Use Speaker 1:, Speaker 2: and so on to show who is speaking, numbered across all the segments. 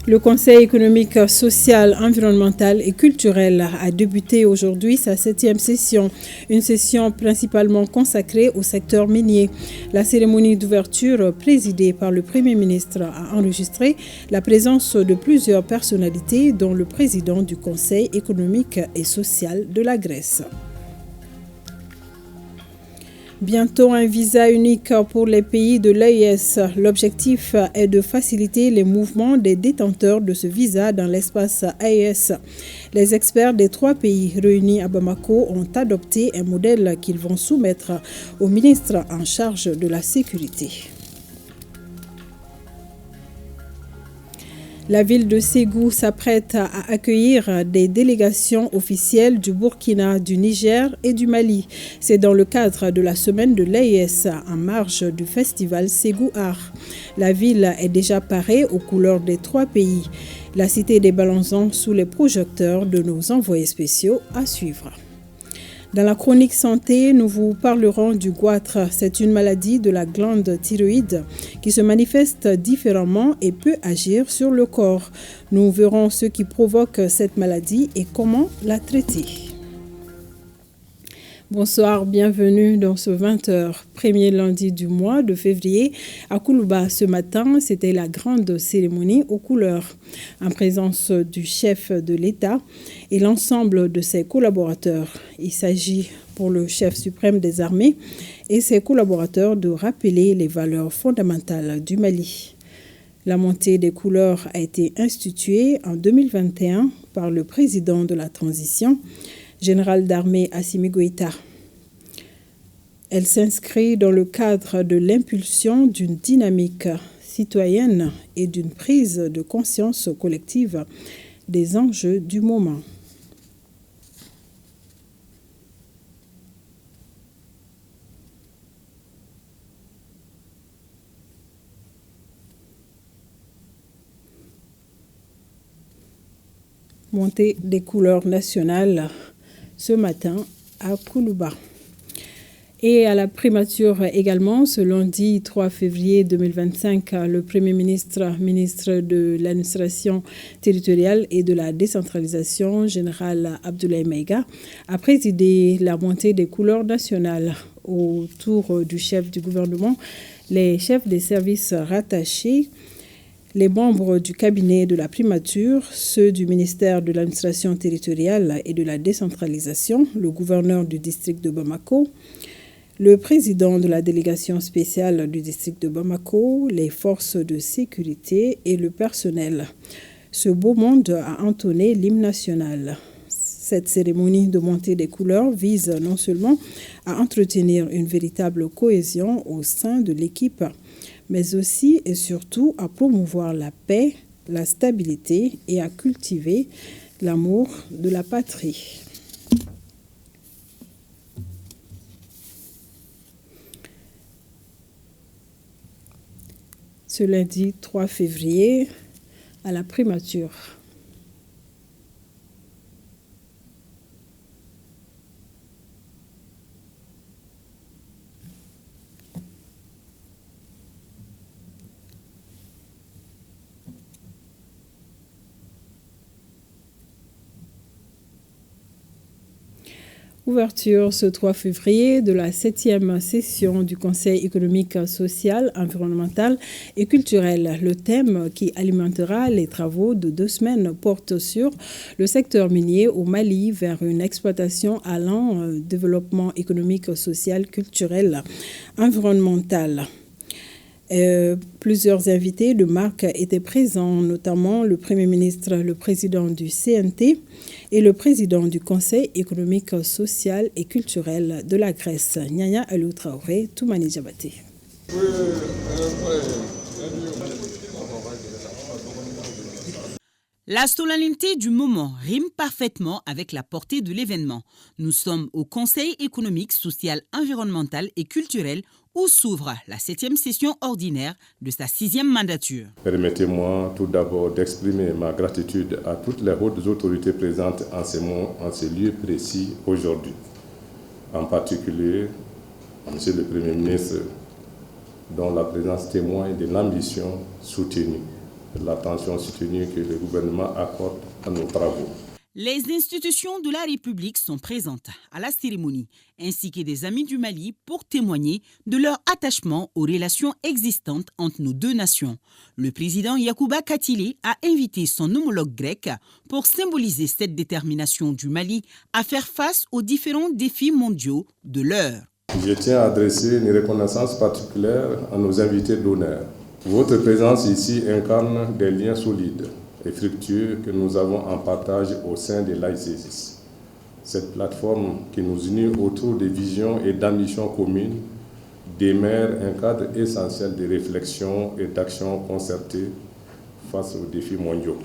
Speaker 1: Le Conseil économique, social, environnemental et culturel a débuté aujourd'hui sa 7e session, une session principalement consacrée au secteur minier. La cérémonie d'ouverture présidée par le Premier ministre a enregistré la présence de plusieurs personnalités, dont le président du Conseil économique et social de la Grèce. Bientôt un visa unique pour les pays de l'AES. L'objectif est de faciliter les mouvements des détenteurs de ce visa dans l'espace AES. Les experts des 3 pays réunis à Bamako ont adopté un modèle qu'ils vont soumettre au ministre en charge de la sécurité. La ville de Ségou s'apprête à accueillir des délégations officielles du Burkina, du Niger et du Mali. C'est dans le cadre de la semaine de l'AES en marge du festival Ségou Art. La ville est déjà parée aux couleurs des 3 pays. La cité des Balanzans sous les projecteurs de nos envoyés spéciaux à suivre. Dans la chronique santé, nous vous parlerons du goitre. C'est une maladie de la glande thyroïde qui se manifeste différemment et peut agir sur le corps. Nous verrons ce qui provoque cette maladie et comment la traiter. Bonsoir, bienvenue dans ce 20h, premier lundi du mois de février. À Koulouba, ce matin, c'était la grande cérémonie aux couleurs, en présence du chef de l'État et l'ensemble de ses collaborateurs. Il s'agit pour le chef suprême des armées et ses collaborateurs de rappeler les valeurs fondamentales du Mali. La montée des couleurs a été instituée en 2021 par le président de la transition, général d'armée Assimi Goïta. Elle s'inscrit dans le cadre de l'impulsion d'une dynamique citoyenne et d'une prise de conscience collective des enjeux du moment. Montée des couleurs nationales ce matin à Koulouba. Et à la primature également, ce lundi 3 février 2025, le Premier ministre, ministre de l'administration territoriale et de la décentralisation, général Abdoulaye Maïga, a présidé la montée des couleurs nationales autour du chef du gouvernement, les chefs des services rattachés, les membres du cabinet de la primature, ceux du ministère de l'administration territoriale et de la décentralisation, le gouverneur du district de Bamako, le président de la délégation spéciale du district de Bamako, les forces de sécurité et le personnel. Ce beau monde a entonné l'hymne national. Cette cérémonie de montée des couleurs vise non seulement à entretenir une véritable cohésion au sein de l'équipe, mais aussi et surtout à promouvoir la paix, la stabilité et à cultiver l'amour de la patrie. Ce lundi 3 février, à la primature. Ouverture ce 3 février de la 7e session du Conseil économique, social, environnemental et culturel. Le thème qui alimentera les travaux de 2 semaines porte sur le secteur minier au Mali vers une exploitation allant développement économique, social, culturel, environnemental. Plusieurs invités de marque étaient présents, notamment le Premier ministre, le président du CNT et le président du Conseil économique, social et culturel de la Grèce, Nyanya Alou Traoré, Toumani Diabaté.
Speaker 2: La solennité du moment rime parfaitement avec la portée de l'événement. Nous sommes au Conseil économique, social, environnemental et culturel où s'ouvre la 7e session ordinaire de sa 6e mandature.
Speaker 3: Permettez-moi tout d'abord d'exprimer ma gratitude à toutes les hautes autorités présentes en ces lieux précis aujourd'hui. En particulier à M. le Premier ministre, dont la présence témoigne de l'ambition soutenue l'attention soutenue que le gouvernement accorde à nos travaux.
Speaker 2: Les institutions de la République sont présentes à la cérémonie, ainsi que des amis du Mali pour témoigner de leur attachement aux relations existantes entre nos deux nations. Le président Yacouba Katile a invité son homologue grec pour symboliser cette détermination du Mali à faire face aux différents défis mondiaux de l'heure.
Speaker 3: Je tiens à adresser une reconnaissance particulière à nos invités d'honneur. Votre présence ici incarne des liens solides et fructueux que nous avons en partage au sein de l'ICCS. Cette plateforme qui nous unit autour des visions et d'ambitions communes demeure un cadre essentiel de réflexion et d'action concertée face aux défis mondiaux.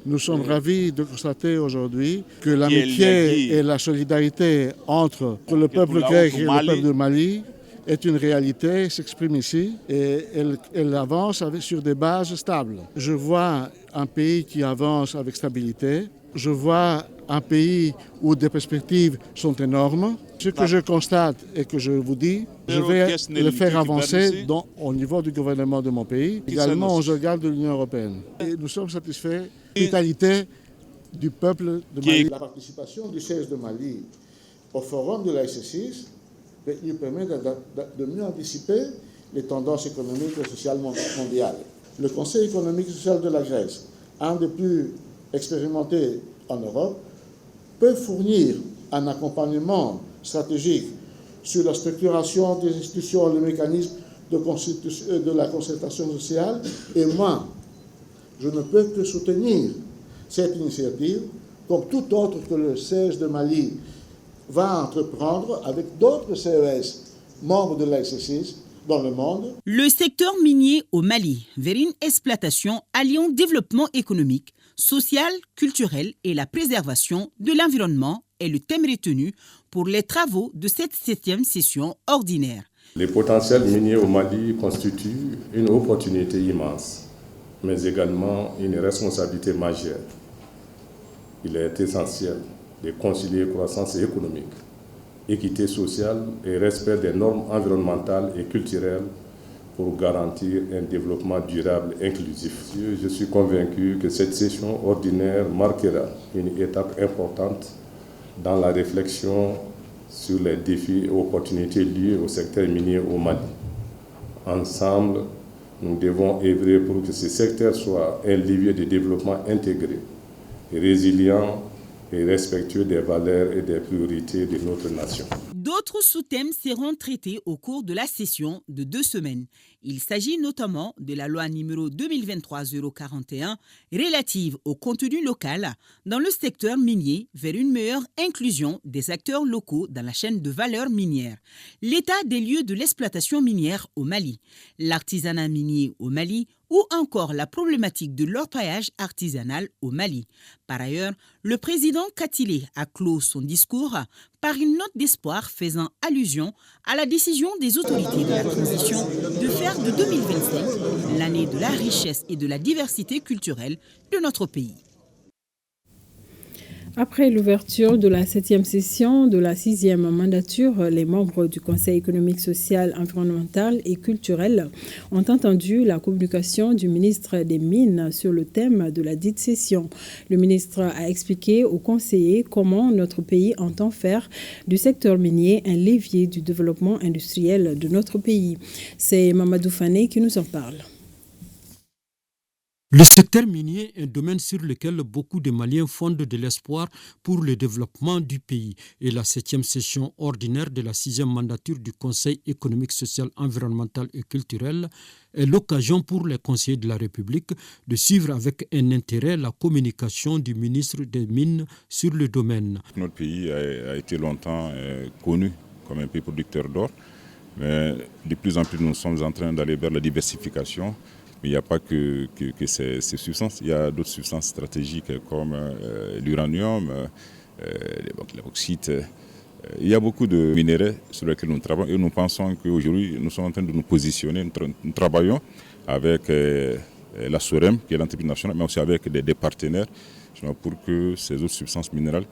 Speaker 4: Nous sommes ravis de constater aujourd'hui que l'amitié et la solidarité entre le peuple grec et le peuple du Mali est une réalité, s'exprime ici et elle avance sur des bases stables. Je vois un pays qui avance avec stabilité. Je vois un pays où des perspectives sont énormes. Ce que je constate et que je vous dis, je vais le faire avancer au niveau du gouvernement de mon pays, également aux organes de l'Union européenne. Et nous sommes satisfaits de la vitalité du peuple de Mali. La participation du siège de Mali au forum de l'ICCS lui permet de mieux anticiper les tendances économiques et sociales mondiales. Le Conseil économique et social de la Grèce, un des plus expérimentés en Europe, peut fournir un accompagnement stratégique sur la structuration des institutions et le mécanisme de la concertation sociale. Et moi, je ne peux que soutenir cette initiative, comme tout autre que le siège de Mali va entreprendre avec d'autres CES membres de l'ICCS dans le monde.
Speaker 2: Le secteur minier au Mali vers une exploitation alliant développement économique, social, culturel et la préservation de l'environnement est le thème retenu pour les travaux de cette 7e session ordinaire.
Speaker 3: Les potentiels miniers au Mali constituent une opportunité immense, mais également une responsabilité majeure. Il est essentiel de concilier croissance économique, équité sociale et respect des normes environnementales et culturelles pour garantir un développement durable et inclusif. Je suis convaincu que cette session ordinaire marquera une étape importante dans la réflexion sur les défis et opportunités liés au secteur minier au Mali. Ensemble, nous devons œuvrer pour que ce secteur soit un levier de développement intégré et résilient et respectueux des valeurs et des priorités de notre nation.
Speaker 2: D'autres sous-thèmes seront traités au cours de la session de 2 semaines. Il s'agit notamment de la loi numéro 2023-041 relative au contenu local dans le secteur minier vers une meilleure inclusion des acteurs locaux dans la chaîne de valeur minière, l'état des lieux de l'exploitation minière au Mali, l'artisanat minier au Mali ou encore la problématique de l'orpaillage artisanal au Mali. Par ailleurs, le président Katile a clos son discours par une note d'espoir faisant allusion à la décision des autorités de la transition de faire de 2025 l'année de la richesse et de la diversité culturelle de notre pays.
Speaker 1: Après l'ouverture de la 7e session de la 6e mandature, les membres du Conseil économique, social, environnemental et culturel ont entendu la communication du ministre des Mines sur le thème de la dite session. Le ministre a expliqué aux conseillers comment notre pays entend faire du secteur minier un levier du développement industriel de notre pays. C'est Mamadou Fane qui nous en parle.
Speaker 5: Le secteur minier est un domaine sur lequel beaucoup de Maliens fondent de l'espoir pour le développement du pays. Et la 7e session ordinaire de la 6e mandature du Conseil économique, social, environnemental et culturel est l'occasion pour les conseillers de la République de suivre avec un intérêt la communication du ministre des Mines sur le domaine.
Speaker 6: Notre pays a été longtemps connu comme un pays producteur d'or, mais de plus en plus nous sommes en train d'aller vers la diversification. Mais il n'y a pas que ces substances, il y a d'autres substances stratégiques comme l'uranium, la bauxite. Il y a beaucoup de minéraux sur lesquels nous travaillons et nous pensons qu'aujourd'hui nous sommes en train de nous positionner. Nous travaillons avec la SOREM, qui est l'entreprise nationale, mais aussi avec des partenaires pour que ces autres substances minérales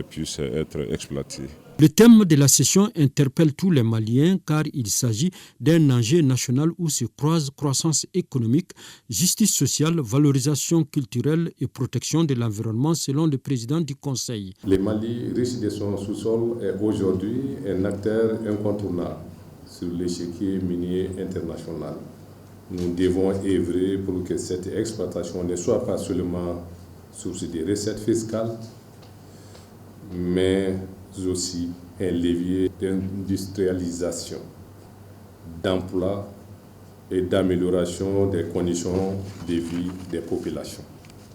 Speaker 6: puissent être exploitées.
Speaker 5: Le thème de la session interpelle tous les Maliens car il s'agit d'un enjeu national où se croisent croissance économique, justice sociale, valorisation culturelle et protection de l'environnement selon le président du Conseil.
Speaker 3: Le Mali, riche de son sous-sol, est aujourd'hui un acteur incontournable sur l'échiquier minier international. Nous devons œuvrer pour que cette exploitation ne soit pas seulement source de recettes fiscales, mais aussi un levier d'industrialisation, d'emploi et d'amélioration des conditions de vie des populations.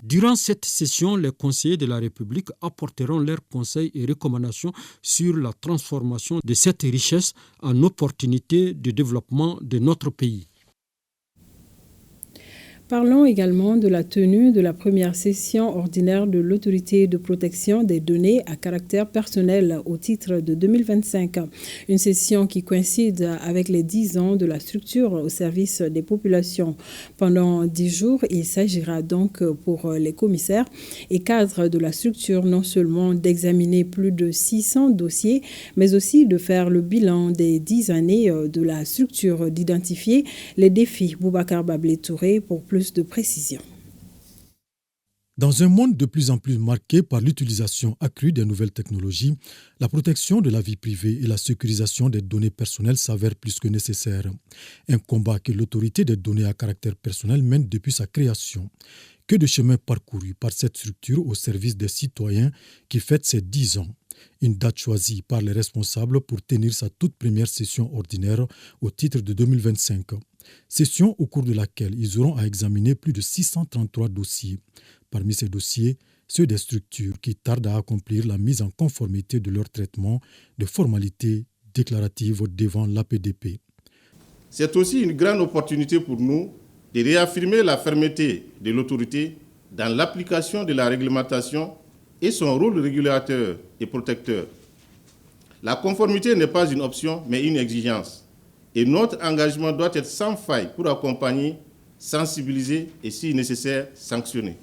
Speaker 5: Durant cette session, les conseillers de la République apporteront leurs conseils et recommandations sur la transformation de cette richesse en opportunité de développement de notre pays.
Speaker 1: Parlons également de la tenue de la première session ordinaire de l'Autorité de protection des données à caractère personnel au titre de 2025. Une session qui coïncide avec les 10 ans de la structure au service des populations. Pendant 10 jours, il s'agira donc pour les commissaires et cadres de la structure non seulement d'examiner plus de 600 dossiers, mais aussi de faire le bilan des 10 années de la structure, d'identifier les défis. Boubacar Bablé-Touré pour plus de précision.
Speaker 7: Dans un monde de plus en plus marqué par l'utilisation accrue des nouvelles technologies, la protection de la vie privée et la sécurisation des données personnelles s'avèrent plus que nécessaires. Un combat que l'autorité des données à caractère personnel mène depuis sa création. Que de chemin parcouru par cette structure au service des citoyens qui fête ses 10 ans. Une date choisie par les responsables pour tenir sa toute première session ordinaire au titre de 2025. Session au cours de laquelle ils auront à examiner plus de 633 dossiers. Parmi ces dossiers, ceux des structures qui tardent à accomplir la mise en conformité de leur traitement de formalités déclaratives devant l'APDP.
Speaker 8: C'est aussi une grande opportunité pour nous de réaffirmer la fermeté de l'autorité dans l'application de la réglementation et son rôle régulateur et protecteur. La conformité n'est pas une option, mais une exigence. Et notre engagement doit être sans faille pour accompagner, sensibiliser et, si nécessaire, sanctionner.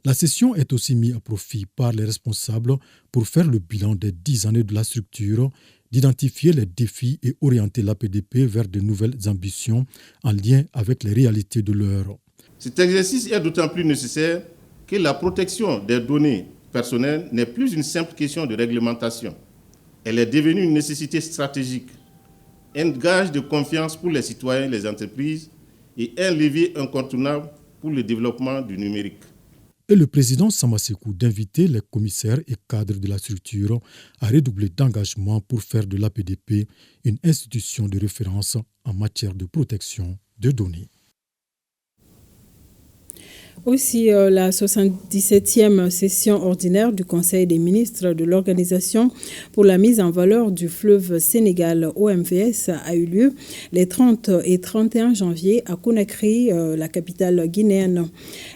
Speaker 7: La session est aussi mise à profit par les responsables pour faire le bilan des 10 années de la structure, d'identifier les défis et orienter l'APDP vers de nouvelles ambitions en lien avec les réalités de l'heure.
Speaker 8: Cet exercice est d'autant plus nécessaire que la protection des données personnelles n'est plus une simple question de réglementation. Elle est devenue une nécessité stratégique, un gage de confiance pour les citoyens et les entreprises et un levier incontournable pour le développement du numérique.
Speaker 7: Et le président Samasekou d'inviter les commissaires et cadres de la structure à redoubler d'engagement pour faire de l'APDP une institution de référence en matière de protection de données.
Speaker 1: Aussi, la 77e session ordinaire du Conseil des ministres de l'Organisation pour la mise en valeur du fleuve Sénégal OMVS a eu lieu les 30 et 31 janvier à Conakry, la capitale guinéenne.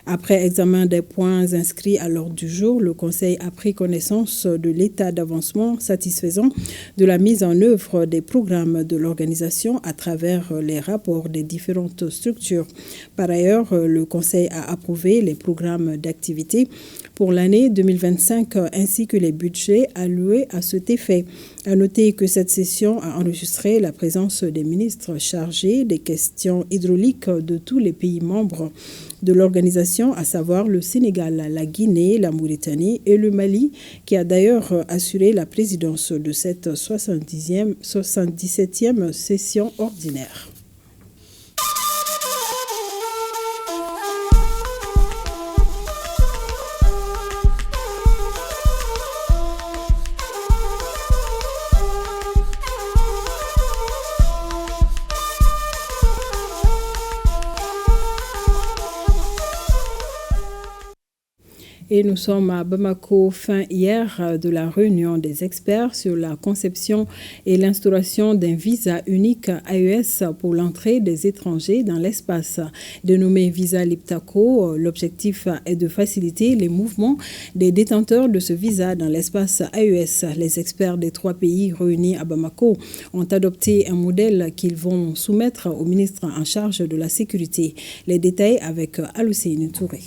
Speaker 1: Après examen des points inscrits à l'ordre du jour, le Conseil a pris connaissance de l'état d'avancement satisfaisant de la mise en œuvre des programmes de l'organisation à travers les rapports des différentes structures. Par ailleurs, le Conseil a approuvé les programmes d'activité pour l'année 2025 ainsi que les budgets alloués à cet effet. À noter que cette session a enregistré la présence des ministres chargés des questions hydrauliques de tous les pays membres de l'organisation, à savoir le Sénégal, la Guinée, la Mauritanie et le Mali, qui a d'ailleurs assuré la présidence de cette 77e session ordinaire. Et nous sommes à Bamako fin hier de la réunion des experts sur la conception et l'instauration d'un visa unique AES pour l'entrée des étrangers dans l'espace. Dénommé Visa Liptako, l'objectif est de faciliter les mouvements des détenteurs de ce visa dans l'espace AES. Les experts des 3 pays réunis à Bamako ont adopté un modèle qu'ils vont soumettre au ministre en charge de la sécurité. Les détails avec Alousseyni Touré.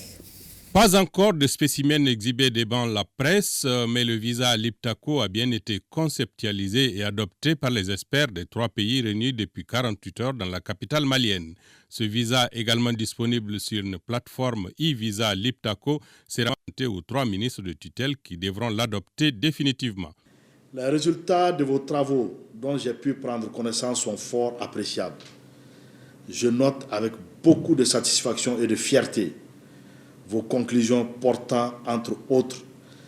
Speaker 9: Pas encore de spécimens exhibés devant la presse, mais le visa Liptako a bien été conceptualisé et adopté par les experts des 3 pays réunis depuis 48 heures dans la capitale malienne. Ce visa, également disponible sur une plateforme e-visa Liptako, sera présenté aux 3 ministres de tutelle qui devront l'adopter définitivement.
Speaker 10: Les résultats de vos travaux dont j'ai pu prendre connaissance sont fort appréciables. Je note avec beaucoup de satisfaction et de fierté vos conclusions portant, entre autres,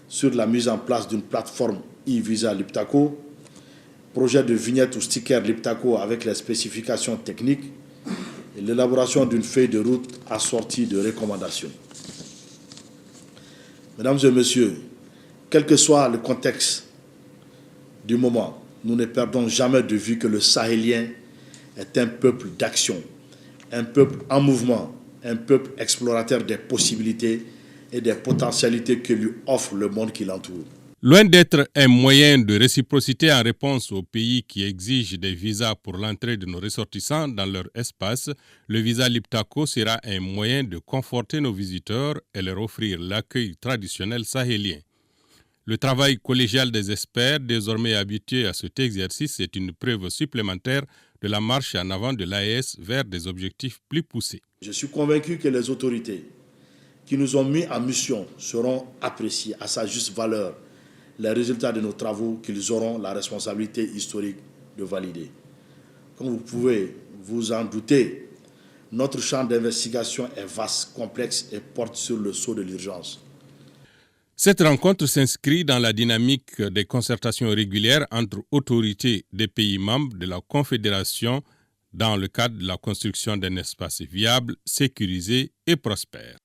Speaker 10: sur la mise en place d'une plateforme e-visa Liptako, projet de vignette ou sticker Liptako avec les spécifications techniques et l'élaboration d'une feuille de route assortie de recommandations. Mesdames et messieurs, quel que soit le contexte du moment, nous ne perdons jamais de vue que le Sahélien est un peuple d'action, un peuple en mouvement, un peuple explorateur des possibilités et des potentialités que lui offre le monde qui l'entoure.
Speaker 9: Loin d'être un moyen de réciprocité en réponse aux pays qui exigent des visas pour l'entrée de nos ressortissants dans leur espace, le visa Liptako sera un moyen de conforter nos visiteurs et leur offrir l'accueil traditionnel sahélien. Le travail collégial des experts, désormais habitués à cet exercice, est une preuve supplémentaire de la marche en avant de l'AES vers des objectifs plus poussés.
Speaker 10: Je suis convaincu que les autorités qui nous ont mis en mission seront appréciées à sa juste valeur les résultats de nos travaux qu'ils auront la responsabilité historique de valider. Comme vous pouvez vous en douter, notre champ d'investigation est vaste, complexe et porte sur le sceau de l'urgence.
Speaker 9: Cette rencontre s'inscrit dans la dynamique des concertations régulières entre autorités des pays membres de la Confédération dans le cadre de la construction d'un espace viable, sécurisé et prospère.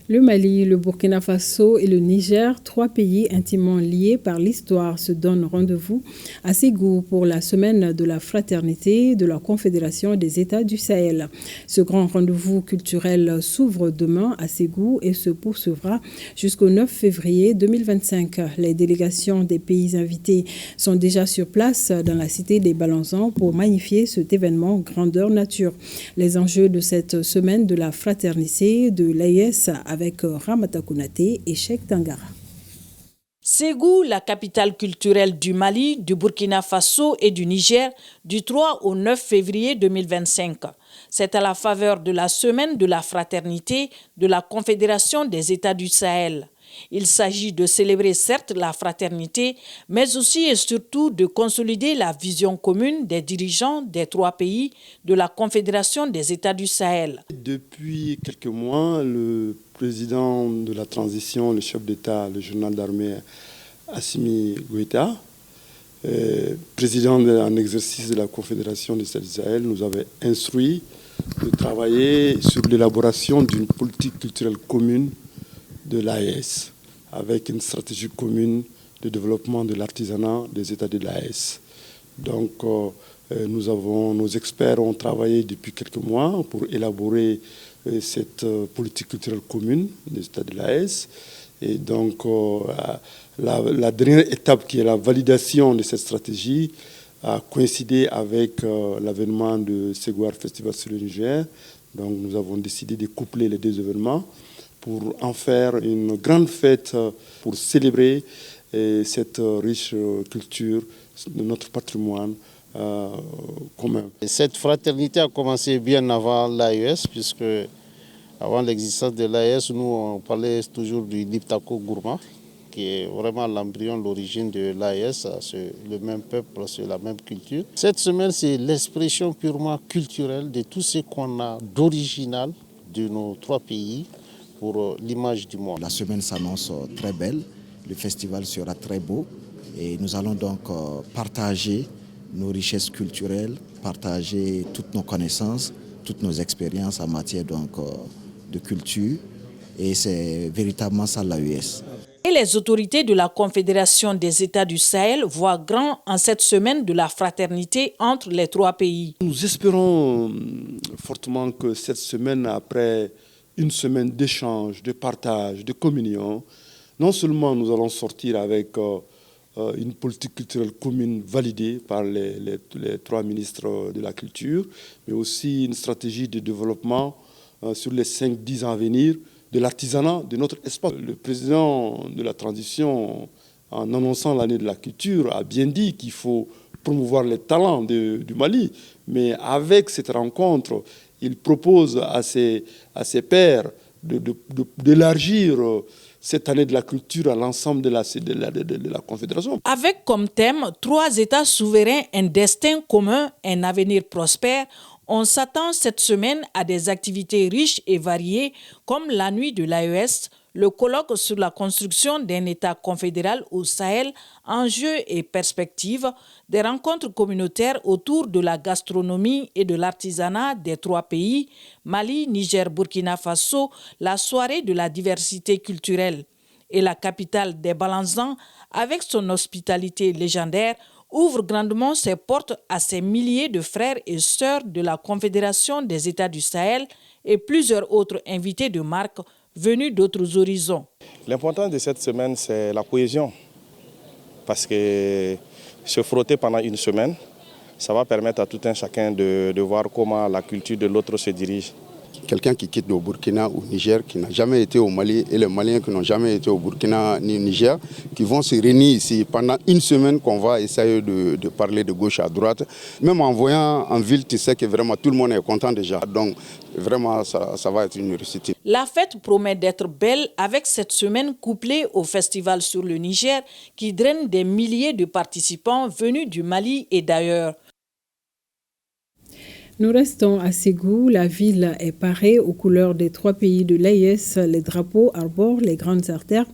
Speaker 1: Le Mali, le Burkina Faso et le Niger, 3 pays intimement liés par l'histoire, se donnent rendez-vous à Ségou pour la semaine de la fraternité de la Confédération des États du Sahel. Ce grand rendez-vous culturel s'ouvre demain à Ségou et se poursuivra jusqu'au 9 février 2025. Les délégations des pays invités sont déjà sur place dans la cité des Balanzans pour magnifier cet événement grandeur nature. Les enjeux de cette semaine de la fraternité de l'AES avec Ramata Konaté et Cheikh Tangara.
Speaker 11: Ségou, la capitale culturelle du Mali, du Burkina Faso et du Niger, du 3 au 9 février 2025. C'est à la faveur de la semaine de la fraternité de la Confédération des États du Sahel. Il s'agit de célébrer certes la fraternité, mais aussi et surtout de consolider la vision commune des dirigeants des 3 pays de la Confédération des États du Sahel.
Speaker 12: Depuis quelques mois, le président de la transition, le chef d'État, le général d'armée Assimi Goïta, président en exercice de la Confédération des États du Sahel, nous avait instruit de travailler sur l'élaboration d'une politique culturelle commune de l'AES, avec une stratégie commune de développement de l'artisanat des États de l'AES. Donc, nos experts ont travaillé depuis quelques mois pour élaborer cette politique culturelle commune des États de l'AES. Et donc, la dernière étape, qui est la validation de cette stratégie, a coïncidé avec l'avènement de Ségou Art Festival sur le Niger. Donc, nous avons décidé de coupler les 2 événements pour en faire une grande fête pour célébrer cette riche culture de notre patrimoine commun.
Speaker 13: Cette fraternité a commencé bien avant l'AES, puisque avant l'existence de l'AES, nous on parlait toujours du Liptako Gourma, qui est vraiment l'embryon, l'origine de l'AES, c'est le même peuple, c'est la même culture. Cette semaine, c'est l'expression purement culturelle de tout ce qu'on a d'original de nos 3 pays pour l'image du monde.
Speaker 14: La semaine s'annonce très belle, le festival sera très beau et nous allons donc partager nos richesses culturelles, partager toutes nos connaissances, toutes nos expériences en matière donc, de culture, et c'est véritablement ça l'AES.
Speaker 11: Et les autorités de la Confédération des États du Sahel voient grand en cette semaine de la fraternité entre les 3 pays.
Speaker 12: Nous espérons fortement que cette semaine, après une semaine d'échange, de partage, de communion, non seulement nous allons sortir avec une politique culturelle commune validée par les 3 ministres de la culture, mais aussi une stratégie de développement sur les 5-10 ans à venir de l'artisanat de notre espace. Le président de la transition, en annonçant l'année de la culture, a bien dit qu'il faut promouvoir les talents du Mali. Mais avec cette rencontre, il propose à ses pairs d'élargir cette année de la culture à l'ensemble de la Confédération.
Speaker 11: Avec comme thème 3 États souverains, un destin commun, un avenir prospère, on s'attend cette semaine à des activités riches et variées comme la nuit de l'AES, le colloque sur la construction d'un État confédéral au Sahel, enjeux et perspectives, des rencontres communautaires autour de la gastronomie et de l'artisanat des 3 pays, Mali, Niger, Burkina Faso, la soirée de la diversité culturelle. Et la capitale des Balanzans, avec son hospitalité légendaire, ouvre grandement ses portes à ces milliers de frères et sœurs de la Confédération des États du Sahel et plusieurs autres invités de marque venus d'autres horizons.
Speaker 15: L'importance de cette semaine, c'est la cohésion. Parce que se frotter pendant une semaine, ça va permettre à tout un chacun de voir comment la culture de l'autre se dirige.
Speaker 16: Quelqu'un qui quitte le Burkina ou le Niger, qui n'a jamais été au Mali, et les Maliens qui n'ont jamais été au Burkina ni au Niger, qui vont se réunir ici pendant une semaine qu'on va essayer de parler de gauche à droite. Même en voyant en ville, tu sais que vraiment tout le monde est content déjà. Donc vraiment, ça va être une réussite.
Speaker 11: La fête promet d'être belle avec cette semaine couplée au festival sur le Niger qui draine des milliers de participants venus du Mali et d'ailleurs.
Speaker 1: Nous restons à Ségou. La ville est parée aux couleurs des 3 pays de l'AES. Les drapeaux arborent les grandes artères.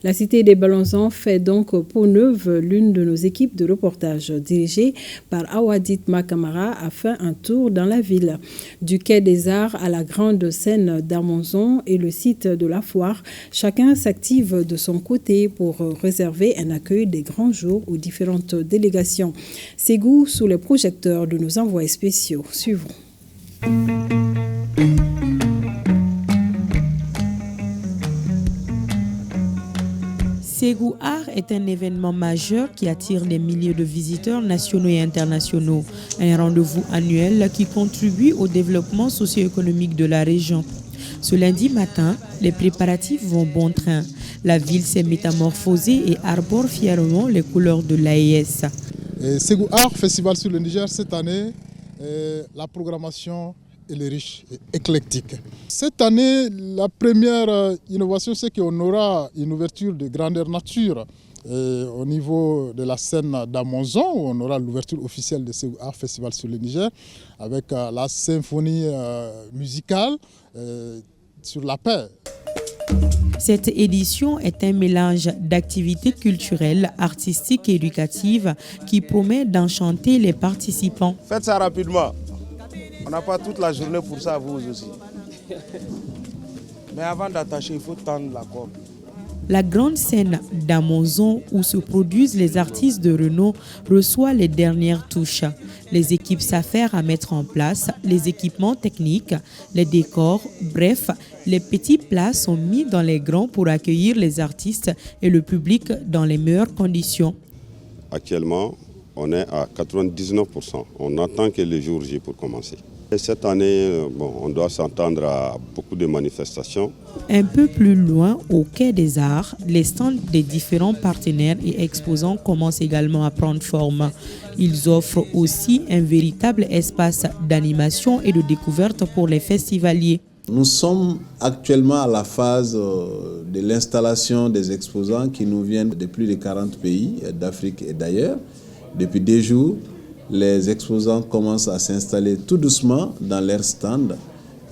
Speaker 1: La cité des Balanzans fait donc peau neuve. L'une de nos équipes de reportage dirigée par Awadit Makamara a fait un tour dans la ville. Du quai des Arts à la grande scène d'Armonzon et le site de la foire, chacun s'active de son côté pour réserver un accueil des grands jours aux différentes délégations. Ségou sous les projecteurs de nos envoyés spéciaux. Suivons.
Speaker 17: Ségou Art est un événement majeur qui attire des milliers de visiteurs nationaux et internationaux. Un rendez-vous annuel qui contribue au développement socio-économique de la région. Ce lundi matin, les préparatifs vont bon train. La ville s'est métamorphosée et arbore fièrement les couleurs de l'AES.
Speaker 18: Ségou Art, Festival sur le Niger, cette année, la programmation elle est riche et éclectique. Cette année, la première innovation, c'est qu'on aura une ouverture de grandeur nature au niveau de la scène d'Armonzon, où on aura l'ouverture officielle de Ségou Art Festival sur le Niger, avec la symphonie musicale sur la paix.
Speaker 17: Cette édition est un mélange d'activités culturelles, artistiques et éducatives qui promet d'enchanter les participants.
Speaker 15: Faites ça rapidement. On n'a pas toute la journée pour ça, vous aussi. Mais avant d'attacher, il faut tendre la corde.
Speaker 17: La grande scène d'Armonzon où se produisent les artistes de renom reçoit les dernières touches. Les équipes s'affairent à mettre en place les équipements techniques, les décors, bref, les petits plats sont mis dans les grands pour accueillir les artistes et le public dans les meilleures conditions.
Speaker 19: Actuellement, on est à 99%. On attend que le jour J pour commencer. Et cette année, on doit s'entendre à beaucoup de manifestations.
Speaker 17: Un peu plus loin, au quai des Arts, les stands des différents partenaires et exposants commencent également à prendre forme. Ils offrent aussi un véritable espace d'animation et de découverte pour les festivaliers.
Speaker 20: Nous sommes actuellement à la phase de l'installation des exposants qui nous viennent de plus de 40 pays d'Afrique et d'ailleurs. Depuis 2 jours, les exposants commencent à s'installer tout doucement dans leurs stands.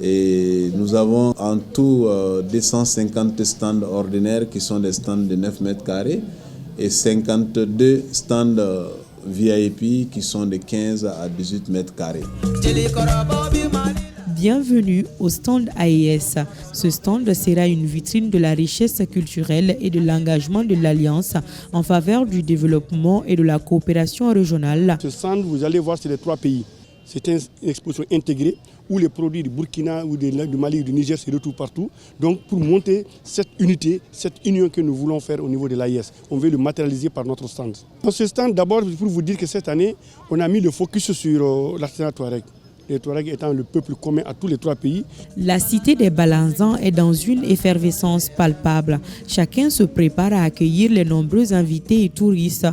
Speaker 20: Et nous avons en tout 250 stands ordinaires qui sont des stands de 9 mètres carrés et 52 stands VIP qui sont de 15 à 18 mètres carrés.
Speaker 17: Bienvenue au stand AES. Ce stand sera une vitrine de la richesse culturelle et de l'engagement de l'Alliance en faveur du développement et de la coopération régionale.
Speaker 21: Ce stand, vous allez voir, c'est les 3 pays. C'est une exposition intégrée où les produits du Burkina ou du Mali ou du Niger se retrouvent partout. Donc pour monter cette unité, cette union que nous voulons faire au niveau de l'AES, on veut le matérialiser par notre stand. Dans ce stand, d'abord, pour vous dire que cette année, on a mis le focus sur l'artisanat Touareg. les Touaregs étant le peuple commun à tous les 3 pays.
Speaker 17: La cité des Balanzans est dans une effervescence palpable. Chacun se prépare à accueillir les nombreux invités et touristes.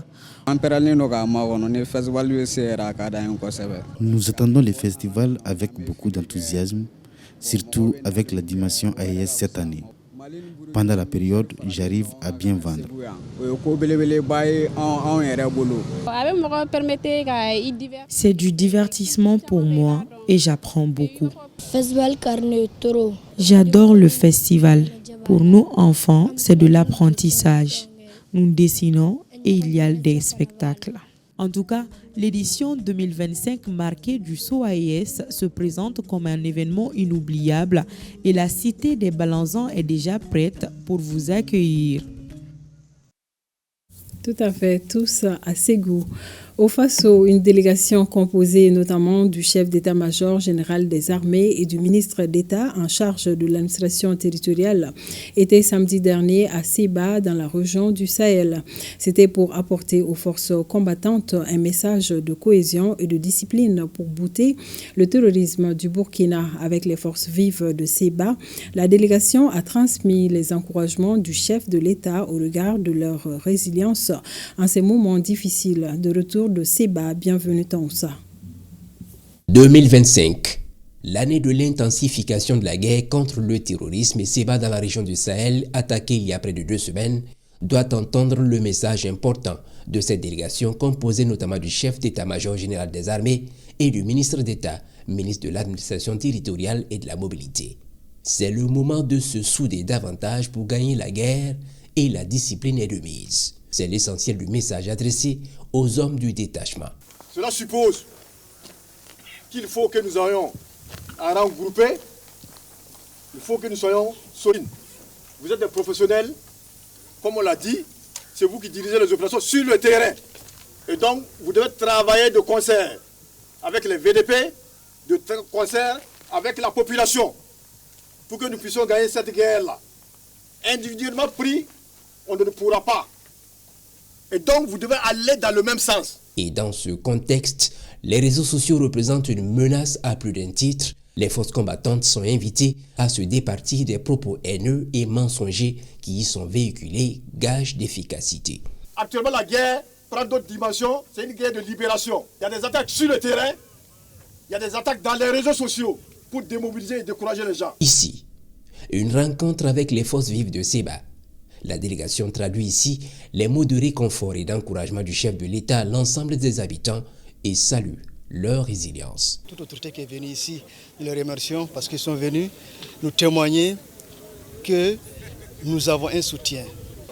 Speaker 4: Nous attendons les festivals avec beaucoup d'enthousiasme, surtout avec la dimension AES cette année. Pendant la période, j'arrive à bien vendre.
Speaker 17: C'est du divertissement pour moi et j'apprends beaucoup. J'adore le festival. Pour nous enfants, c'est de l'apprentissage. Nous dessinons et il y a des spectacles. En tout cas, l'édition 2025 marquée du Saut AES se présente comme un événement inoubliable et la cité des Balanzans est déjà prête pour vous accueillir.
Speaker 1: Tout à fait, tous à Ségou. Au Faso, une délégation composée notamment du chef d'état-major général des armées et du ministre d'État en charge de l'administration territoriale était samedi dernier à Séba dans la région du Sahel. C'était pour apporter aux forces combattantes un message de cohésion et de discipline pour bouter le terrorisme du Burkina avec les forces vives de Séba. La délégation a transmis les encouragements du chef de l'État au regard de leur résilience en ces moments difficiles. De retour de Séba, bienvenue Taoussa.
Speaker 22: 2025, l'année de l'intensification de la guerre contre le terrorisme, et Séba dans la région du Sahel, attaquée il y a près de 2 semaines, doit entendre le message important de cette délégation composée notamment du chef d'état-major général des armées et du ministre d'État, ministre de l'administration territoriale et de la mobilité. C'est le moment de se souder davantage pour gagner la guerre et la discipline est de mise. C'est l'essentiel du message adressé aux hommes du détachement.
Speaker 21: Cela suppose qu'il faut que nous ayons un rang groupé, il faut que nous soyons solides. Vous êtes des professionnels, comme on l'a dit, c'est vous qui dirigez les opérations sur le terrain. Et donc, vous devez travailler de concert avec les VDP, de concert avec la population, pour que nous puissions gagner cette guerre-là. Individuellement pris, on ne pourra pas. Et donc, vous devez aller dans le même sens.
Speaker 22: Et dans ce contexte, les réseaux sociaux représentent une menace à plus d'un titre. Les forces combattantes sont invitées à se départir des propos haineux et mensongers qui y sont véhiculés, gage d'efficacité.
Speaker 21: Actuellement, la guerre prend d'autres dimensions. C'est une guerre de libération. Il y a des attaques sur le terrain. Il y a des attaques dans les réseaux sociaux pour démobiliser et décourager les gens.
Speaker 22: Ici, une rencontre avec les forces vives de Séba. La délégation traduit ici les mots de réconfort et d'encouragement du chef de l'État à l'ensemble des habitants et salue leur résilience.
Speaker 23: Toute autorité qui est venue ici, nous les remercions parce qu'ils sont venus nous témoigner que nous avons un soutien.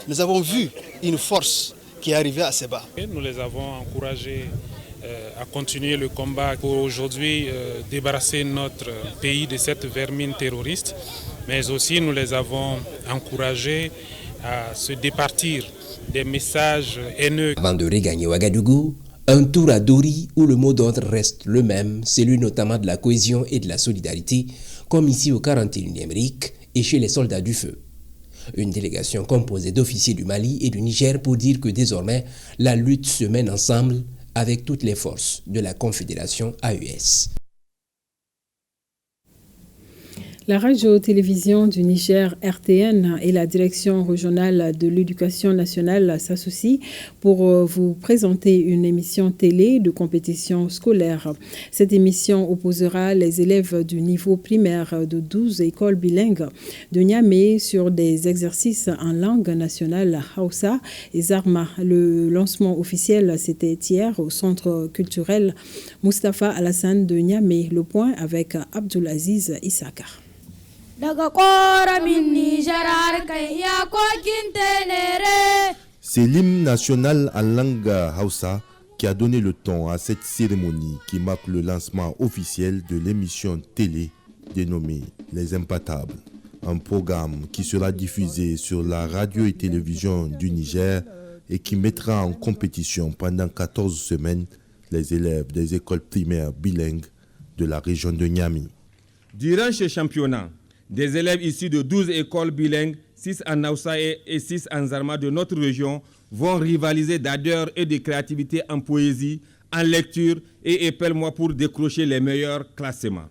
Speaker 23: Nous avons vu une force qui est arrivée à Séba.
Speaker 24: Nous les avons encouragés à continuer le combat pour aujourd'hui débarrasser notre pays de cette vermine terroriste, mais aussi nous les avons encouragés à se départir des messages haineux.
Speaker 22: Avant de regagner Ouagadougou, un tour à Dori où le mot d'ordre reste le même, celui notamment de la cohésion et de la solidarité, comme ici au 41e RIC et chez les soldats du feu. Une délégation composée d'officiers du Mali et du Niger pour dire que désormais la lutte se mène ensemble avec toutes les forces de la Confédération AES.
Speaker 1: La radio-télévision du Niger, RTN, et la direction régionale de l'éducation nationale s'associent pour vous présenter une émission télé de compétition scolaire. Cette émission opposera les élèves du niveau primaire de 12 écoles bilingues de Niamey sur des exercices en langue nationale Hausa et Zarma. Le lancement officiel, c'était hier au centre culturel Mustapha Alassane de Niamey. Le point avec Abdulaziz Issaka.
Speaker 25: C'est l'hymne national en langue Hausa qui a donné le ton à cette cérémonie qui marque le lancement officiel de l'émission télé dénommée Les Impatables, un programme qui sera diffusé sur la radio et télévision du Niger et qui mettra en compétition pendant 14 semaines les élèves des écoles primaires bilingues de la région de Niamey.
Speaker 26: Durant ce championnat, des élèves issus de 12 écoles bilingues, 6 en Hausa et 6 en Zarma de notre région, vont rivaliser d'ardeur et de créativité en poésie, en lecture et épelle-moi pour décrocher les meilleurs classements.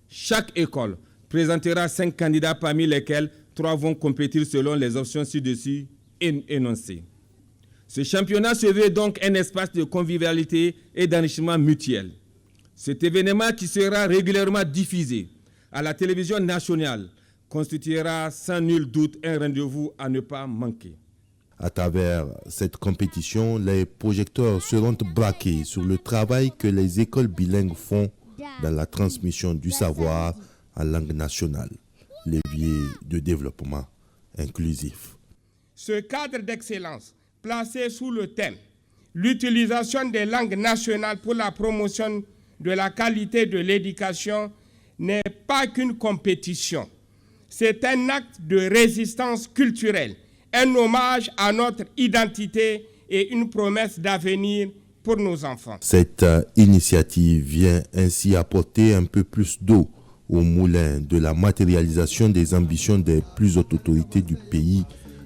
Speaker 26: Chaque école présentera 5 candidats parmi lesquels 3 vont compétir selon les options ci-dessus énoncées. Ce championnat se veut donc un espace de convivialité et d'enrichissement mutuel. Cet événement qui sera régulièrement diffusé à la télévision nationale constituera sans nul doute un rendez-vous à ne pas manquer.
Speaker 25: À travers cette compétition, les projecteurs seront braqués sur le travail que les écoles bilingues font dans la transmission du savoir en langue nationale, levier de développement inclusif.
Speaker 2: Ce cadre d'excellence placé sous le thème « L'utilisation des langues nationales pour la promotion de la qualité de l'éducation » n'est pas qu'une compétition. C'est un acte de résistance culturelle, un hommage à notre identité et une promesse d'avenir pour nos enfants.
Speaker 25: Cette initiative vient ainsi apporter un peu plus d'eau au moulin de la matérialisation des ambitions des plus hautes autorités du pays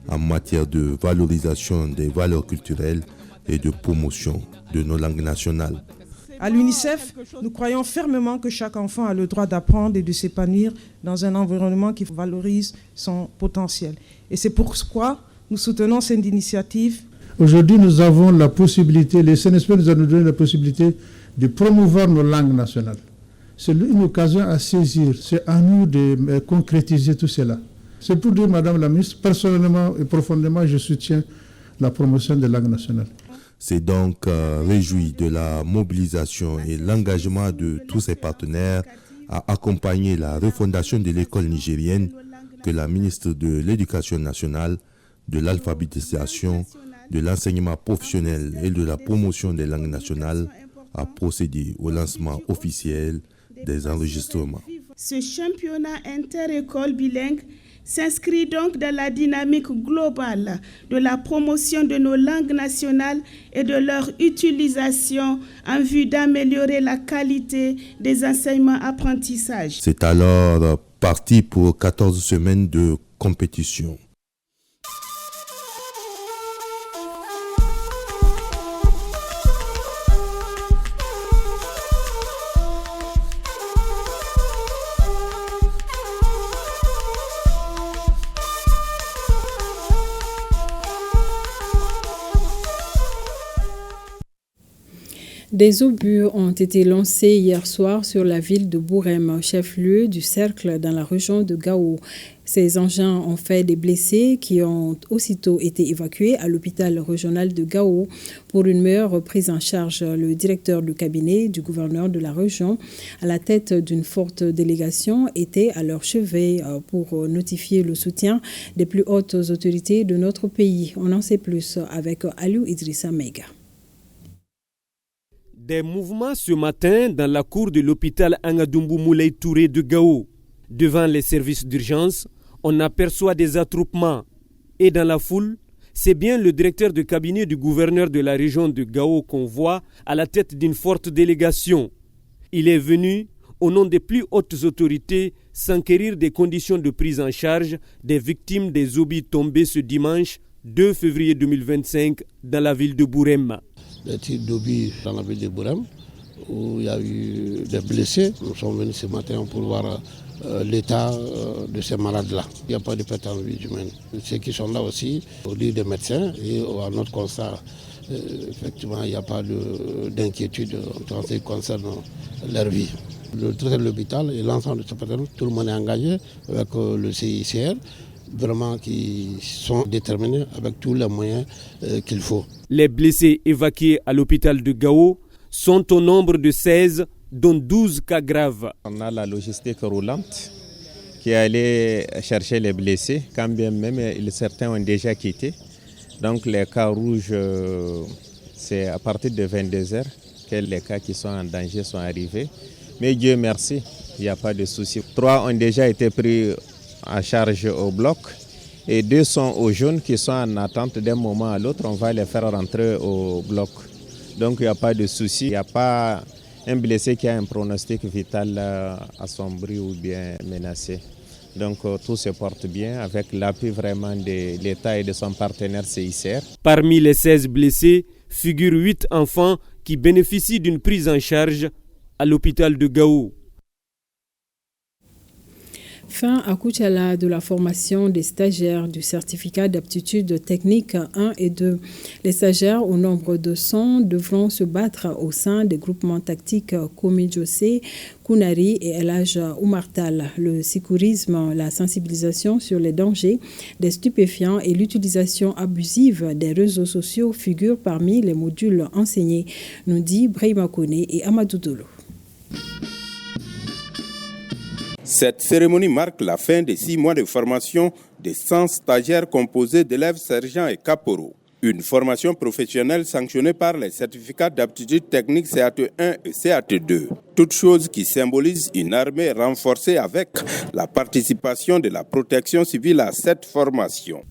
Speaker 25: en matière de valorisation des valeurs culturelles et de promotion de nos langues nationales.
Speaker 3: À l'UNICEF, nous croyons fermement que chaque enfant a le droit d'apprendre et de s'épanouir dans un environnement qui valorise son potentiel. Et c'est pourquoi nous soutenons cette initiative.
Speaker 5: Aujourd'hui, nous avons la possibilité, les CNSP nous ont donné la possibilité de promouvoir nos langues nationales. C'est une occasion à saisir. C'est à nous de concrétiser tout cela. C'est pour dire, Madame la Ministre, personnellement et profondément, je soutiens la promotion des langues nationales.
Speaker 25: C'est donc réjoui de la mobilisation et l'engagement de tous ses partenaires à accompagner la refondation de l'école nigérienne que la ministre de l'Éducation nationale, de l'alphabétisation, de l'enseignement professionnel et de la promotion des langues nationales a procédé au lancement officiel des enregistrements.
Speaker 6: Ce championnat inter-école bilingue s'inscrit donc dans la dynamique globale de la promotion de nos langues nationales et de leur utilisation en vue d'améliorer la qualité des enseignements-apprentissages.
Speaker 25: C'est alors parti pour 14 semaines de compétition.
Speaker 1: Des obus ont été lancés hier soir sur la ville de Bourem, chef-lieu du cercle dans la région de Gao. Ces engins ont fait des blessés qui ont aussitôt été évacués à l'hôpital régional de Gao pour une meilleure prise en charge. Le directeur du cabinet du gouverneur de la région, à la tête d'une forte délégation, était à leur chevet pour notifier le soutien des plus hautes autorités de notre pays. On en sait plus avec Aliou Idrissa Mega.
Speaker 7: Des mouvements ce matin dans la cour de l'hôpital Angadumbu Moulay Touré de Gao. Devant les services d'urgence, on aperçoit des attroupements. Et dans la foule, c'est bien le directeur de cabinet du gouverneur de la région de Gao qu'on voit à la tête d'une forte délégation. Il est venu, au nom des plus hautes autorités, s'enquérir des conditions de prise en charge des victimes des obus tombés ce dimanche 2 février 2025 dans la ville de Bourem.
Speaker 8: Des tirs d'obus dans la ville de Bourem, où il y a eu des blessés. Nous sommes venus ce matin pour voir l'état de ces malades-là. Il n'y a pas de perte en vie humaine. Ceux qui sont là aussi, au lit des médecins, et à notre constat, effectivement, il n'y a pas d'inquiétude en ce qui concerne leur vie. Le directeur de l'hôpital et l'ensemble de ce personnel, tout le monde est engagé avec le CICR. Vraiment qui sont déterminés avec tous les moyens qu'il faut.
Speaker 7: Les blessés évacués à l'hôpital de Gao sont au nombre de 16, dont 12 cas graves.
Speaker 27: On a la logistique roulante qui est allée chercher les blessés, quand bien même certains ont déjà quitté. Donc les cas rouges, c'est à partir de 22h que les cas qui sont en danger sont arrivés. Mais Dieu merci, il n'y a pas de souci. 3 ont déjà été pris en charge au bloc et 2 sont aux jaunes qui sont en attente d'un moment à l'autre. On va les faire rentrer au bloc. Donc il n'y a pas de souci. Il n'y a pas un blessé qui a un pronostic vital assombri ou bien menacé. Donc tout se porte bien avec l'appui vraiment de l'État et de son partenaire CICR.
Speaker 7: Parmi les 16 blessés figurent 8 enfants qui bénéficient d'une prise en charge à l'hôpital de Gao.
Speaker 1: Fin à Koutchala de la formation des stagiaires du certificat d'aptitude technique 1 et 2. Les stagiaires, au nombre de 100, devront se battre au sein des groupements tactiques Komi Jose, Kunari et El Hadj Oumartal. Le sécurisme, la sensibilisation sur les dangers des stupéfiants et l'utilisation abusive des réseaux sociaux figurent parmi les modules enseignés, nous dit Brahima Kone et Amadou Dolo.
Speaker 9: Cette cérémonie marque la fin de 6 mois de formation de 100 stagiaires composés d'élèves sergents et caporaux. Une formation professionnelle sanctionnée par les certificats d'aptitude technique CAT1 et CAT2. Toute chose qui symbolise une armée renforcée avec la participation de la protection civile à cette formation.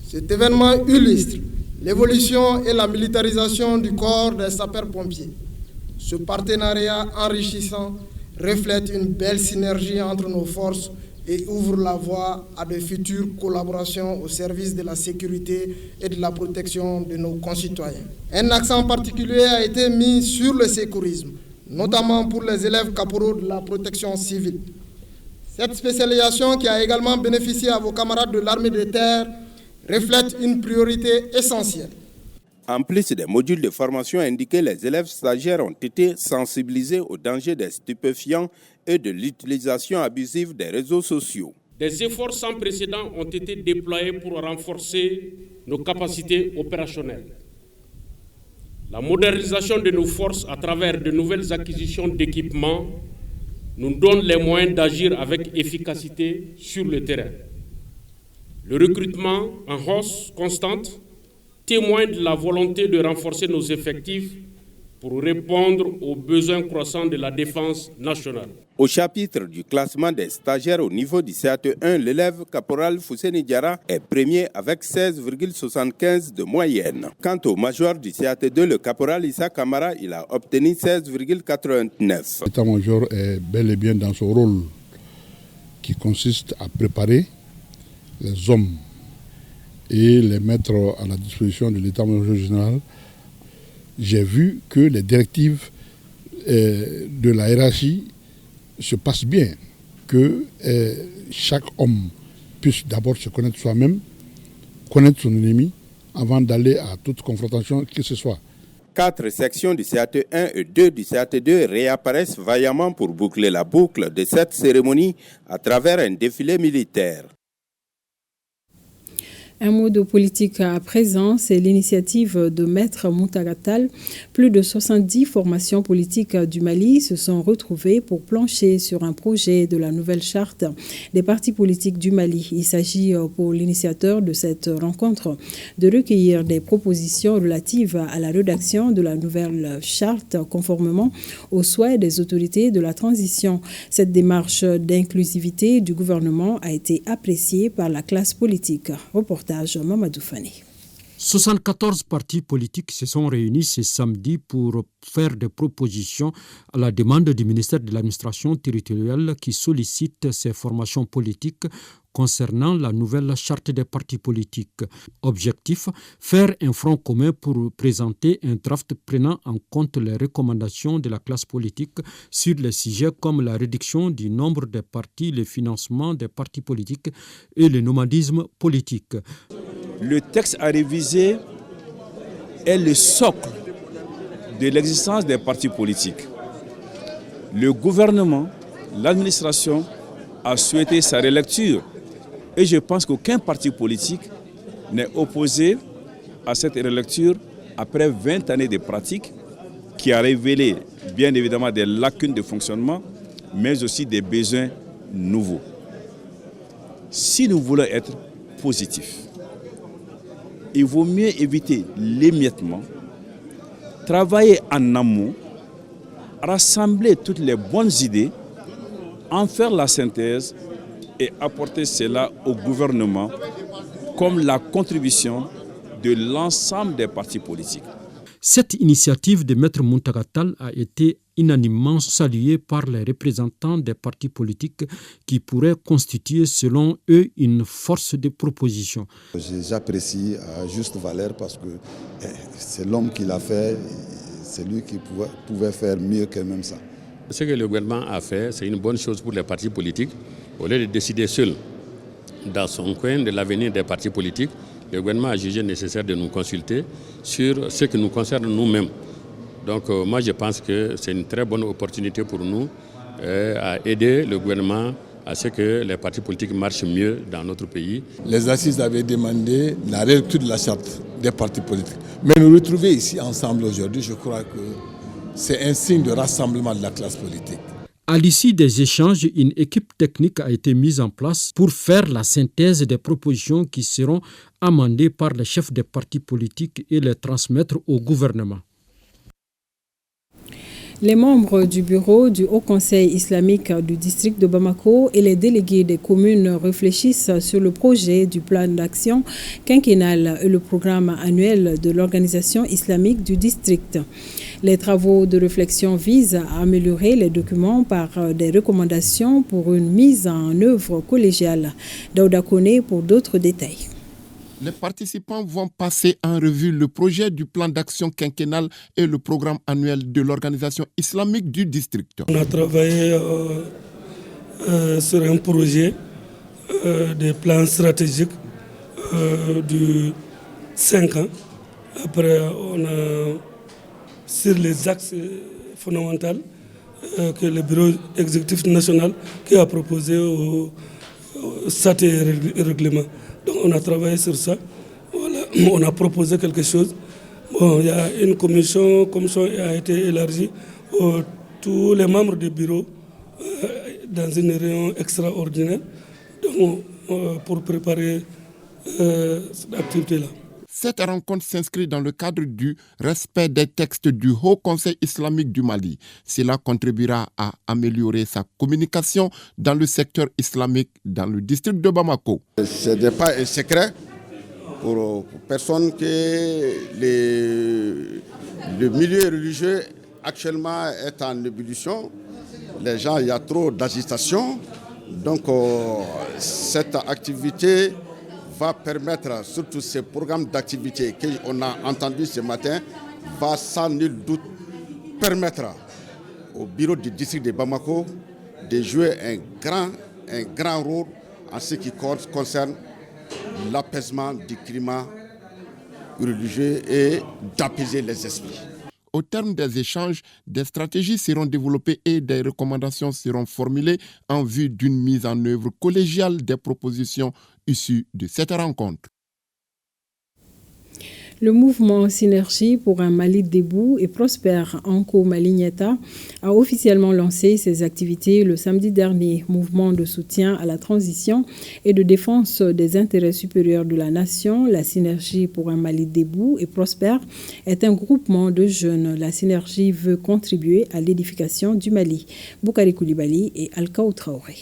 Speaker 10: Cet événement illustre l'évolution et la militarisation du corps des sapeurs-pompiers. Ce partenariat enrichissant reflète une belle synergie entre nos forces et ouvre la voie à de futures collaborations au service de la sécurité et de la protection de nos concitoyens. Un accent particulier a été mis sur le sécurisme, notamment pour les élèves caporaux de la protection civile. Cette spécialisation, qui a également bénéficié à vos camarades de l'armée de terre, reflète une priorité essentielle.
Speaker 9: En plus des modules de formation indiqués, les élèves stagiaires ont été sensibilisés aux dangers des stupéfiants et de l'utilisation abusive des réseaux sociaux.
Speaker 11: Des efforts sans précédent ont été déployés pour renforcer nos capacités opérationnelles. La modernisation de nos forces à travers de nouvelles acquisitions d'équipements nous donne les moyens d'agir avec efficacité sur le terrain. Le recrutement en hausse constante témoigne de la volonté de renforcer nos effectifs pour répondre aux besoins croissants de la défense nationale.
Speaker 9: Au chapitre du classement des stagiaires au niveau du CAT1, l'élève caporal Fousseni Diarra est premier avec 16,75 de moyenne. Quant au major du CAT2, le caporal Issa Kamara, il a obtenu 16,89.
Speaker 12: L'état-major est bel et bien dans son rôle qui consiste à préparer les hommes et les mettre à la disposition de l'état-major général. J'ai vu que les directives de la hiérarchie se passent bien, que chaque homme puisse d'abord se connaître soi-même, connaître son ennemi, avant d'aller à toute confrontation que ce soit.
Speaker 9: 4 sections du CAT1 et 2 du CAT2 réapparaissent vaillamment pour boucler la boucle de cette cérémonie à travers un défilé militaire.
Speaker 1: Un mot de politique à présent, c'est l'initiative de Maître Moutagatal. Plus de 70 formations politiques du Mali se sont retrouvées pour plancher sur un projet de la nouvelle charte des partis politiques du Mali. Il s'agit pour l'initiateur de cette rencontre de recueillir des propositions relatives à la rédaction de la nouvelle charte conformément aux souhaits des autorités de la transition. Cette démarche d'inclusivité du gouvernement a été appréciée par la classe politique. Reportage Mamadou Fane.
Speaker 13: 74 partis politiques se sont réunis ce samedi pour faire des propositions à la demande du ministère de l'administration territoriale qui sollicite ces formations politiques concernant la nouvelle charte des partis politiques. Objectif, faire un front commun pour présenter un draft prenant en compte les recommandations de la classe politique sur les sujets comme la réduction du nombre de partis, le financement des partis politiques et le nomadisme politique.
Speaker 14: Le texte à réviser est le socle de l'existence des partis politiques. Le gouvernement, l'administration a souhaité sa relecture et je pense qu'aucun parti politique n'est opposé à cette relecture après 20 années de pratique qui a révélé bien évidemment des lacunes de fonctionnement mais aussi des besoins nouveaux. Si nous voulons être positifs, il vaut mieux éviter l'émiettement, travailler en amont, rassembler toutes les bonnes idées, en faire la synthèse et apporter cela au gouvernement comme la contribution de l'ensemble des partis politiques.
Speaker 13: Cette initiative de Maître Moutagatal a été unanimement saluée par les représentants des partis politiques qui pourraient constituer selon eux une force de proposition.
Speaker 16: J'apprécie à juste valeur parce que c'est l'homme qui l'a fait,
Speaker 4: c'est lui qui pouvait faire mieux que même ça.
Speaker 11: Ce que le gouvernement a fait, c'est une bonne chose pour les partis politiques. Au lieu de décider seul dans son coin de l'avenir des partis politiques, le gouvernement a jugé nécessaire de nous consulter sur ce qui nous concerne nous-mêmes. Donc moi je pense que c'est une très bonne opportunité pour nous à aider le gouvernement à ce que les partis politiques marchent mieux dans notre pays.
Speaker 4: Les assises avaient demandé la réécriture de la charte des partis politiques. Mais nous retrouver ici ensemble aujourd'hui, je crois que c'est un signe de rassemblement de la classe politique.
Speaker 13: À l'issue des échanges, une équipe technique a été mise en place pour faire la synthèse des propositions qui seront amendées par les chefs des partis politiques et les transmettre au gouvernement.
Speaker 1: Les membres du bureau du Haut Conseil islamique du district de Bamako et les délégués des communes réfléchissent sur le projet du plan d'action quinquennal et le programme annuel de l'organisation islamique du district. Les travaux de réflexion visent à améliorer les documents par des recommandations pour une mise en œuvre collégiale. Daouda Kone pour d'autres détails.
Speaker 15: Les participants vont passer en revue le projet du plan d'action quinquennal et le programme annuel de l'organisation islamique du district.
Speaker 16: On a travaillé sur un projet de plan stratégique de 5 ans. Après, on a sur les axes fondamentaux que le bureau exécutif national qui a proposé au statut et règlement. Donc on a travaillé sur ça. Voilà. On a proposé quelque chose. Bon, il y a une commission a été élargie. Tous les membres du bureau dans une réunion extraordinaire donc, pour préparer cette activité-là.
Speaker 15: Cette rencontre s'inscrit dans le cadre du respect des textes du Haut Conseil islamique du Mali. Cela contribuera à améliorer sa communication dans le secteur islamique dans le district de Bamako.
Speaker 4: Ce n'est pas un secret pour personne que le milieu religieux actuellement est en ébullition. Les gens, il y a trop d'agitation. Donc cette activité va permettre, surtout ces programmes d'activité qu'on a entendus ce matin, va sans nul doute permettre au bureau du district de Bamako de jouer un grand rôle en ce qui concerne l'apaisement du climat religieux et d'apaiser les esprits.
Speaker 15: Au terme des échanges, des stratégies seront développées et des recommandations seront formulées en vue d'une mise en œuvre collégiale des propositions issues de cette rencontre.
Speaker 1: Le mouvement Synergie pour un Mali debout et prospère, Anko Maligneta, a officiellement lancé ses activités le samedi dernier. Mouvement de soutien à la transition et de défense des intérêts supérieurs de la nation, la Synergie pour un Mali debout et prospère est un groupement de jeunes. La Synergie veut contribuer à l'édification du Mali. Boukari Koulibaly et Alkaou Traoré.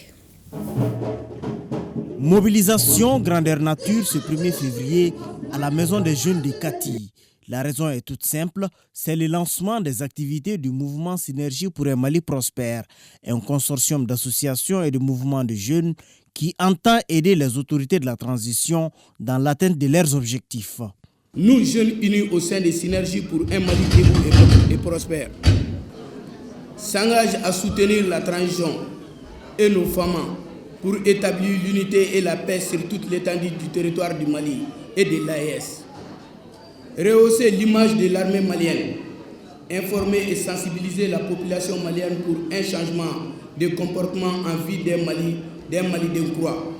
Speaker 17: Mobilisation grandeur nature ce 1er février à la maison des jeunes de Kati. La raison est toute simple, c'est le lancement des activités du mouvement Synergie pour un Mali prospère, un consortium d'associations et de mouvements de jeunes qui entend aider les autorités de la transition dans l'atteinte de leurs objectifs.
Speaker 18: Nous, jeunes unis au sein de Synergie pour un Mali debout et prospère, s'engagent à soutenir la transition et nos femmes pour établir l'unité et la paix sur toute l'étendue du territoire du Mali et de l'AES. Rehausser l'image de l'armée malienne, informer et sensibiliser la population malienne pour un changement de comportement en vue d'un Mali de croix.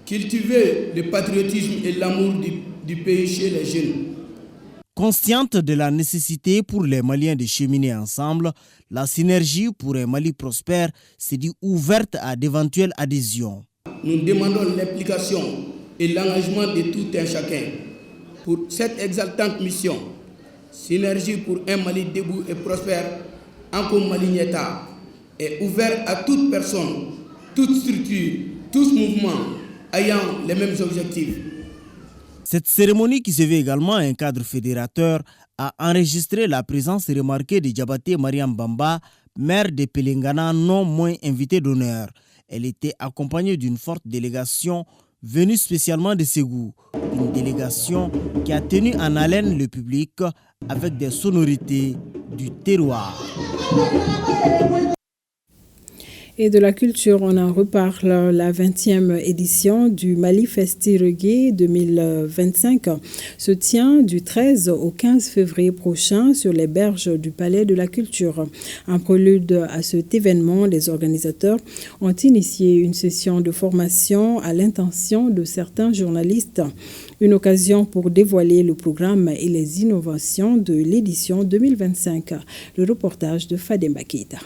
Speaker 18: Cultiver le patriotisme et l'amour du pays chez les jeunes.
Speaker 17: Consciente de la nécessité pour les Maliens de cheminer ensemble, la Synergie pour un Mali prospère s'est dit ouverte à d'éventuelles adhésions.
Speaker 18: Nous demandons l'implication et l'engagement de tout un chacun pour cette exaltante mission. Synergie pour un Mali debout et prospère, Anko Maligneta, est ouvert à toute personne, toute structure, tous mouvements ayant les mêmes objectifs.
Speaker 17: Cette cérémonie, qui se veut également un cadre fédérateur, a enregistré la présence remarquée de Diabaté Mariam Bamba, maire de Pelengana, non moins invitée d'honneur. Elle était accompagnée d'une forte délégation venus spécialement de Ségou. Une délégation qui a tenu en haleine le public avec des sonorités du terroir.
Speaker 1: Et de la culture, on en reparle. La 20e édition du Mali Festi Reggae 2025 se tient du 13 au 15 février prochain sur les berges du Palais de la Culture. En prélude à cet événement, les organisateurs ont initié une session de formation à l'intention de certains journalistes. Une occasion pour dévoiler le programme et les innovations de l'édition 2025. Le reportage de Fademba Keita.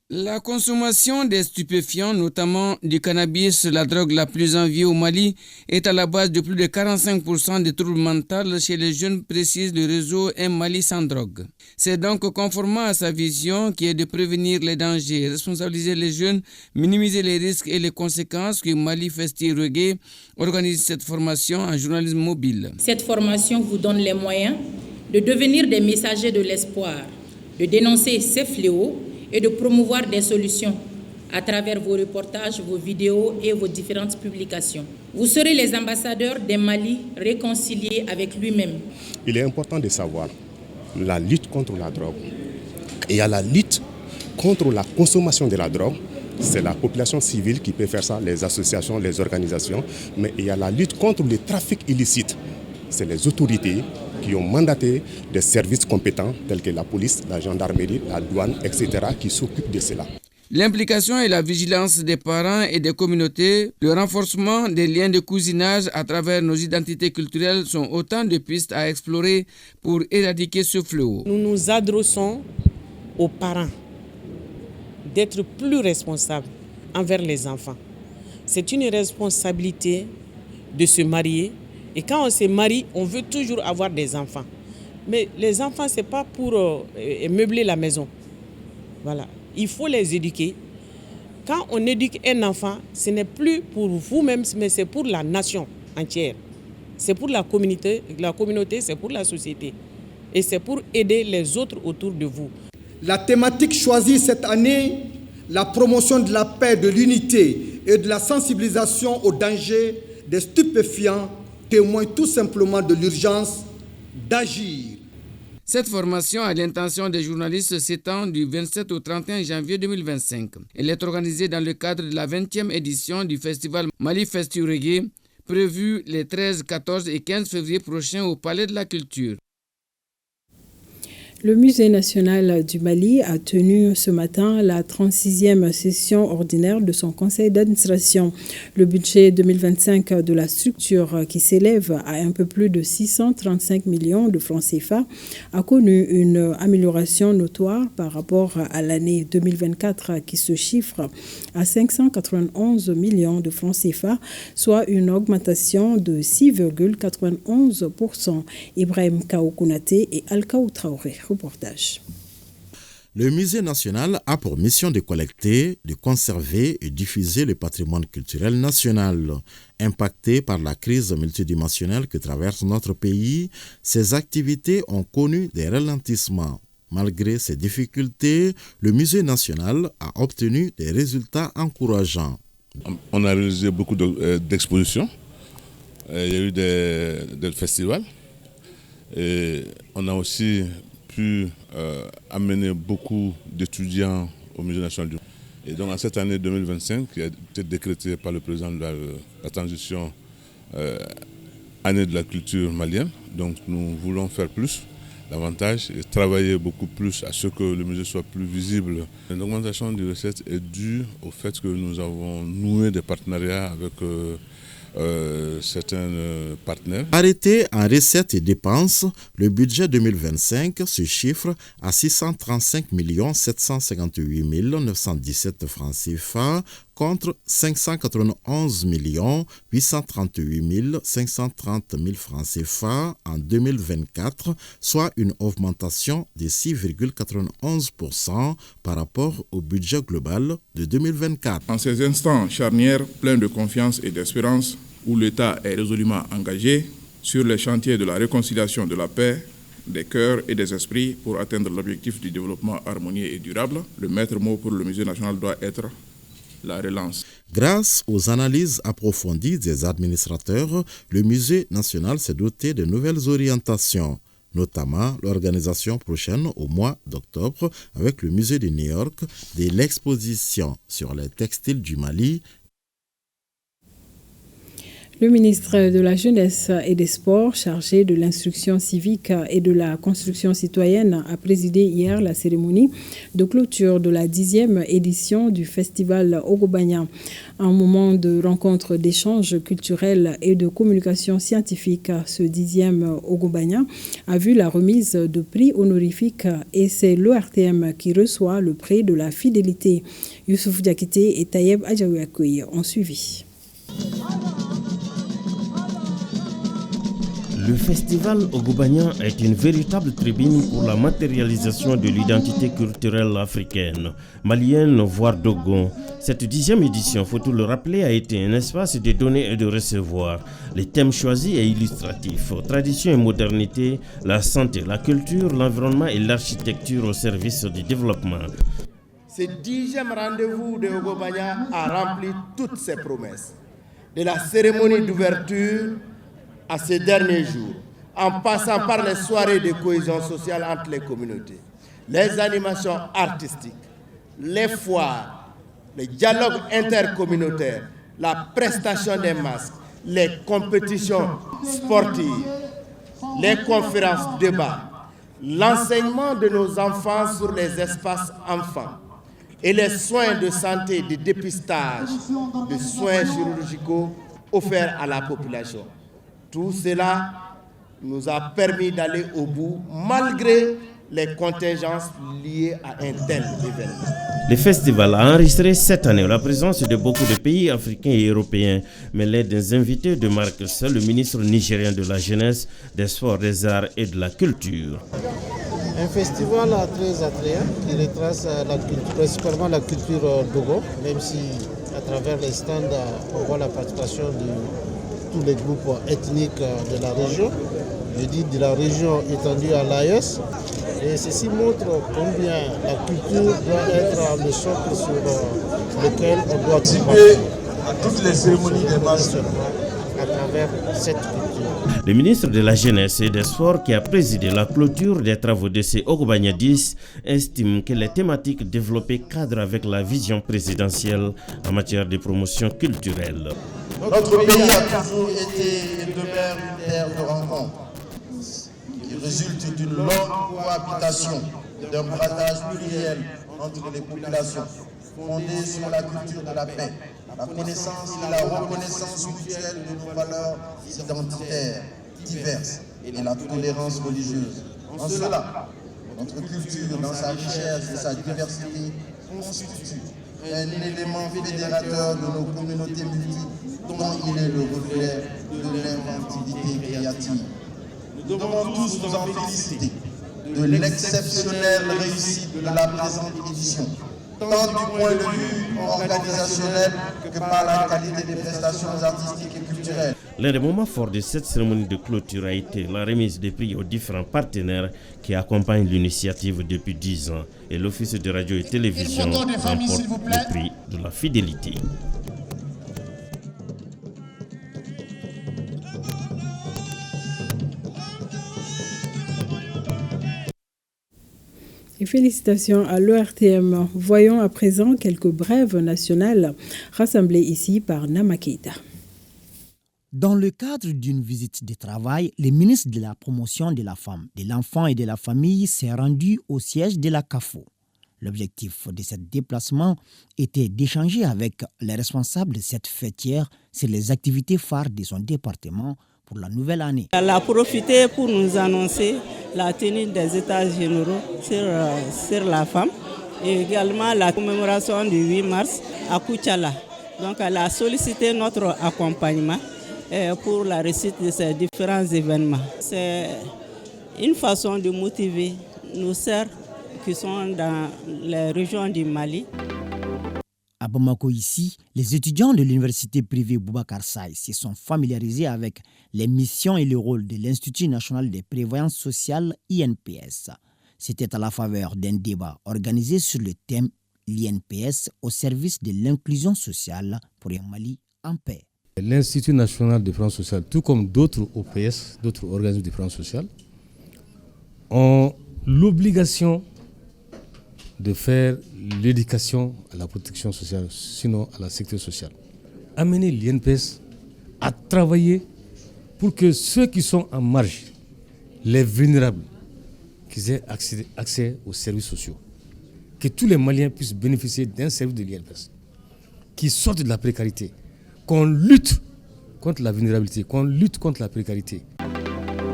Speaker 19: La consommation des stupéfiants, notamment du cannabis, la drogue la plus enviée au Mali, est à la base de plus de 45% des troubles mentaux chez les jeunes, précise le réseau Un Mali sans drogue. C'est donc conformément à sa vision qui est de prévenir les dangers, responsabiliser les jeunes, minimiser les risques et les conséquences que Mali Festi Reggae organise cette formation en journalisme mobile.
Speaker 20: Cette formation vous donne les moyens de devenir des messagers de l'espoir, de dénoncer ces fléaux et de promouvoir des solutions à travers vos reportages, vos vidéos et vos différentes publications. Vous serez les ambassadeurs d'un Mali réconcilié avec lui-même.
Speaker 21: Il est important de savoir la lutte contre la drogue. Et il y a la lutte contre la consommation de la drogue. C'est la population civile qui peut faire ça, les associations, les organisations. Mais il y a la lutte contre le trafic illicite. C'est les autorités qui ont mandaté des services compétents tels que la police, la gendarmerie, la douane, etc. qui s'occupent de cela.
Speaker 19: L'implication et la vigilance des parents et des communautés, le renforcement des liens de cousinage à travers nos identités culturelles sont autant de pistes à explorer pour éradiquer ce fléau.
Speaker 22: Nous nous adressons aux parents d'être plus responsables envers les enfants. C'est une responsabilité de se marier. Et quand on se marie, on veut toujours avoir des enfants. Mais les enfants, ce n'est pas pour meubler la maison. Voilà. Il faut les éduquer. Quand on éduque un enfant, ce n'est plus pour vous-même, mais c'est pour la nation entière. C'est pour la communauté, c'est pour la société. Et c'est pour aider les autres autour de vous.
Speaker 10: La thématique choisie cette année, la promotion de la paix, de l'unité et de la sensibilisation aux dangers des stupéfiants, témoigne tout simplement de l'urgence d'agir.
Speaker 19: Cette formation à l'intention des journalistes s'étend du 27 au 31 janvier 2025. Elle est organisée dans le cadre de la 20e édition du festival Mali Festi Reggae, prévu les 13, 14 et 15 février prochains au Palais de la Culture.
Speaker 1: Le Musée national du Mali a tenu ce matin la 36e session ordinaire de son conseil d'administration. Le budget 2025 de la structure, qui s'élève à un peu plus de 635 millions de francs CFA, a connu une amélioration notoire par rapport à l'année 2024 qui se chiffre à 591 millions de francs CFA, soit une augmentation de 6,91%. Ibrahim Kaoukounate et Alkaou Traoré. Reportage.
Speaker 23: Le Musée national a pour mission de collecter, de conserver et diffuser le patrimoine culturel national. Impacté par la crise multidimensionnelle que traverse notre pays, ces activités ont connu des ralentissements. Malgré ces difficultés, le Musée national a obtenu des résultats encourageants.
Speaker 12: On a réalisé beaucoup d'expositions, il y a eu des festivals, et on a aussi pu amener beaucoup d'étudiants au Musée national du Mali. Et donc en cette année 2025, qui a été décrétée par le président de la transition année de la culture malienne, donc nous voulons faire plus, davantage, et travailler beaucoup plus à ce que le musée soit plus visible. L'augmentation des recettes est due au fait que nous avons noué des partenariats avec certains partenaires.
Speaker 23: Arrêté en recettes et dépenses, le budget 2025 se chiffre à 635 758 917 francs CFA contre 591 838 530 francs CFA en 2024, soit une augmentation de 6,91% par rapport au budget global de 2024.
Speaker 24: En ces instants charnières pleins de confiance et d'espérance, où l'État est résolument engagé sur les chantiers de la réconciliation de la paix, des cœurs et des esprits pour atteindre l'objectif du développement harmonieux et durable, le maître mot pour le Musée national doit être la relance.
Speaker 23: Grâce aux analyses approfondies des administrateurs, le Musée national s'est doté de nouvelles orientations, notamment l'organisation prochaine au mois d'octobre avec le Musée de New York de l'exposition sur les textiles du Mali.
Speaker 1: Le ministre de la Jeunesse et des Sports, chargé de l'instruction civique et de la construction citoyenne, a présidé hier la cérémonie de clôture de la 10e édition du festival Ogobanya. Un moment de rencontre, d'échange culturel et de communication scientifique. Ce 10e Ogobanya a vu la remise de prix honorifiques et c'est l'ORTM qui reçoit le prix de la fidélité. Youssouf Diakité et Tayeb Adjaouakoui ont suivi.
Speaker 2: Le festival Ogobanya est une véritable tribune pour la matérialisation de l'identité culturelle africaine, malienne voire dogon. Cette 10e édition, faut-il le rappeler, a été un espace de donner et de recevoir. Les thèmes choisis et illustratifs, tradition et modernité, la santé, la culture, l'environnement et l'architecture au service du développement.
Speaker 3: Ce 10e rendez-vous de Ogobanya a rempli toutes ses promesses. De la cérémonie d'ouverture à ces derniers jours, en passant par les soirées de cohésion sociale entre les communautés, les animations artistiques, les foires, les dialogues intercommunautaires, la prestation des masques, les compétitions sportives, les conférences débats, l'enseignement de nos enfants sur les espaces enfants et les soins de santé, de dépistage, de soins chirurgicaux offerts à la population. Tout cela nous a permis d'aller au bout malgré les contingences liées à un tel événement.
Speaker 2: Le festival a enregistré cette année la présence de beaucoup de pays africains et européens, mais l'un des invités de marque, c'est le ministre nigérien de la Jeunesse, des Sports, des Arts et de la Culture.
Speaker 5: Un festival très attrayant qui retrace principalement la culture dogo, même si à travers les stands on voit la participation de tous les groupes ethniques de la région, je dis de la région étendue à l'AES. Et ceci montre combien la culture doit être le socle sur lequel on doit participer
Speaker 6: à toutes les cérémonies des masses
Speaker 5: à travers cette culture.
Speaker 2: Le ministre de la Jeunesse et des Sports qui a présidé la clôture des travaux de ces Ogobanya 10 estime que les thématiques développées cadrent avec la vision présidentielle en matière de promotion culturelle.
Speaker 6: Notre pays a toujours été et demeure une terre de rencontre qui résulte d'une longue cohabitation, d'un bradage pluriel entre les populations, fondé sur la culture de la paix, la connaissance et la reconnaissance mutuelle de nos valeurs identitaires diverses et la tolérance religieuse. En cela, notre culture, dans sa richesse et sa diversité, constitue un élément fédérateur de nos communautés multiples dont il est le reflet de l'inventivité créative. Nous devons tous nous en féliciter de l'exceptionnelle réussite de la présente édition, tant du point de vue organisationnel que par la qualité des prestations artistiques et culturelles.
Speaker 2: L'un des moments forts de cette cérémonie de clôture a été la remise des prix aux différents partenaires qui accompagnent l'initiative depuis 10 ans et l'Office de radio et télévision remporte le prix de la fidélité.
Speaker 1: Et félicitations à l'ORTM. Voyons à présent quelques brèves nationales rassemblées ici par Nama Keita.
Speaker 17: Dans le cadre d'une visite de travail, le ministre de la Promotion de la Femme, de l'Enfant et de la Famille s'est rendu au siège de la CAFO. L'objectif de ce déplacement était d'échanger avec les responsables de cette fêtière sur les activités phares de son département pour la nouvelle année.
Speaker 8: Elle a profité pour nous annoncer la tenue des États généraux sur la femme et également la commémoration du 8 mars à Kouchala. Donc elle a sollicité notre accompagnement pour la réussite de ces différents événements. C'est une façon de motiver nos sœurs qui sont dans les régions du Mali.
Speaker 17: À Bamako ici, les étudiants de l'université privée Boubacar Seye se sont familiarisés avec les missions et le rôle de l'Institut national de prévoyance sociale INPS. C'était à la faveur d'un débat organisé sur le thème l'INPS au service de l'inclusion sociale pour un Mali en paix.
Speaker 7: L'Institut national de défense sociale, tout comme d'autres OPS, d'autres organismes de défense sociale, ont l'obligation de faire l'éducation à la protection sociale, sinon à la sécurité sociale. Amener l'INPS à travailler pour que ceux qui sont en marge, les vulnérables, qu'ils aient accès aux services sociaux. Que tous les Maliens puissent bénéficier d'un service de l'INPS, qui sortent de la précarité, qu'on lutte contre la vulnérabilité, qu'on lutte contre la précarité.